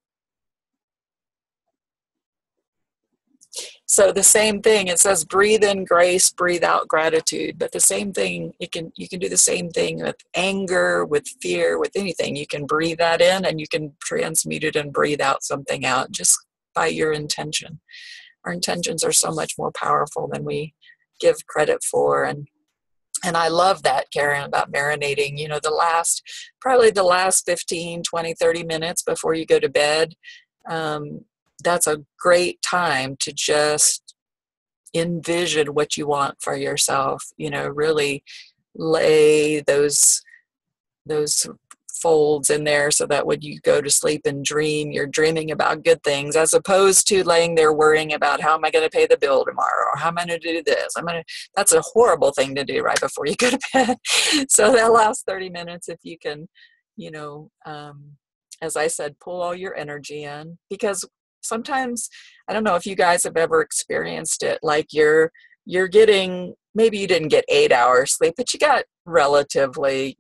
So the same thing, it says breathe in grace, breathe out gratitude, but the same thing, you can do the same thing with anger, with fear, with anything. You can breathe that in and you can transmute it and breathe out something out just by your intention. Our intentions are so much more powerful than we give credit for. And I love that, Karen, about marinating, probably the last 15, 20, 30 minutes before you go to bed. That's a great time to just envision what you want for yourself, really lay those folds in there so that when you go to sleep and dream, you're dreaming about good things, as opposed to laying there worrying about how am I going to pay the bill tomorrow, or how am I going to do this? That's a horrible thing to do right before you go to bed. So that last 30 minutes, if you can, as I said, pull all your energy in, because sometimes, I don't know if you guys have ever experienced it, like you're getting, maybe you didn't get 8 hours sleep, but you got relatively,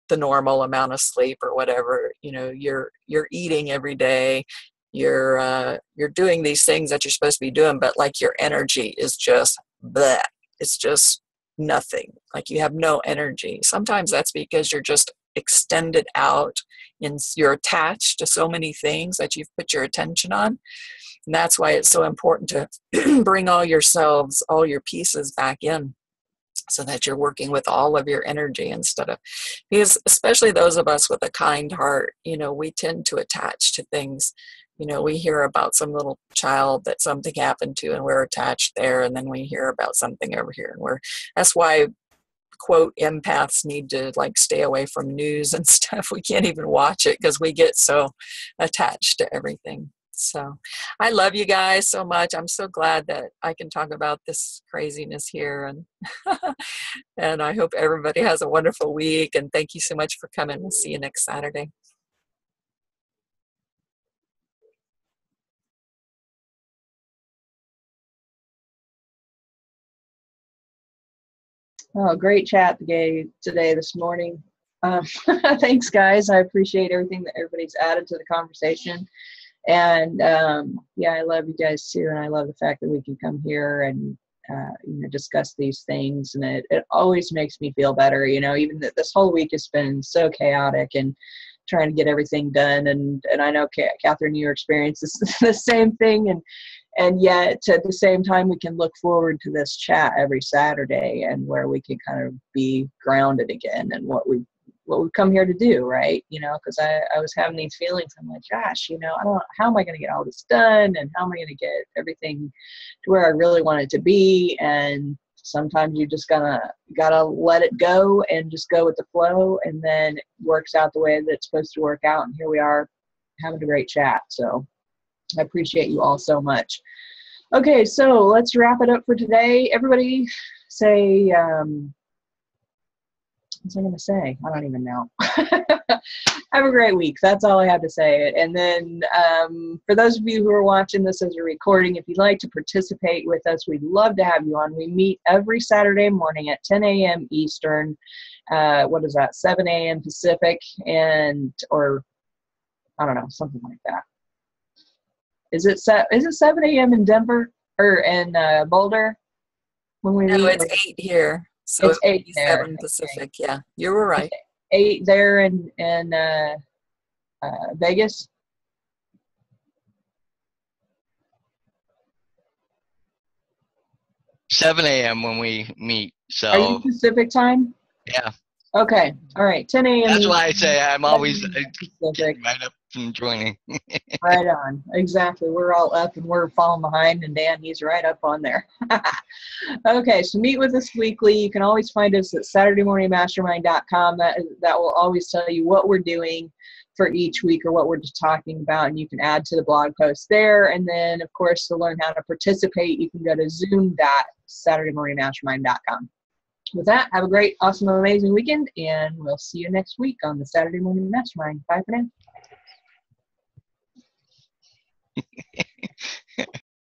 the normal amount of sleep or whatever. You're eating every day, you're doing these things that you're supposed to be doing, but like your energy is just bleh. It's just nothing. Like you have no energy. Sometimes that's because you're just extended out and you're attached to so many things that you've put your attention on. And that's why it's so important to bring all yourselves, all your pieces back in, so that you're working with all of your energy because especially those of us with a kind heart, we tend to attach to things. We hear about some little child that something happened to and we're attached there. And then we hear about something over here and that's why, quote, empaths need to stay away from news and stuff. We can't even watch it because we get so attached to everything. So I love you guys so much. I'm so glad that I can talk about this craziness here, and and I hope everybody has a wonderful week, and thank you so much for coming. We'll see you next Saturday. Oh, great chat this morning. Thanks, guys. I appreciate everything that everybody's added to the conversation. And yeah, I love you guys too. And I love the fact that we can come here and discuss these things. And it always makes me feel better. Even that this whole week has been so chaotic and trying to get everything done. And I know, Catherine, you experienced the same thing. And yet at the same time, we can look forward to this chat every Saturday, and where we can kind of be grounded again and what we've come here to do, right? Because I was having these feelings. I'm like, gosh, how am I going to get all this done? And how am I going to get everything to where I really want it to be? And sometimes you just gotta let it go and just go with the flow, and then it works out the way that it's supposed to work out. And here we are having a great chat. So I appreciate you all so much. Okay, so let's wrap it up for today. Everybody say, what's I going to say? I don't even know. Have a great week. That's all I have to say. And then for those of you who are watching this as a recording, if you'd like to participate with us, we'd love to have you on. We meet every Saturday morning at 10 a.m. Eastern. What is that? 7 a.m. Pacific, or I don't know, something like that. Is it 7 a.m. in Denver or in Boulder when we meet? No, it's 8 here. So it's 8 there. 7 Pacific. Yeah, you were right. 8 there in Vegas. $7 a.m. when we meet. So are you Pacific time? Yeah. Okay. All right. 10 a.m. That's why I say I'm always Pacific. right up and joining. Right on. Exactly. We're all up and we're falling behind, and Dan, he's right up on there. Okay. So meet with us weekly. You can always find us at SaturdayMorningMastermind.com. That will always tell you what we're doing for each week or what we're just talking about, and you can add to the blog post there. And then, of course, to learn how to participate, you can go to zoom.SaturdayMorningMastermind.com. With that, have a great, awesome, amazing weekend, and we'll see you next week on the Saturday Morning Mastermind. Bye for now.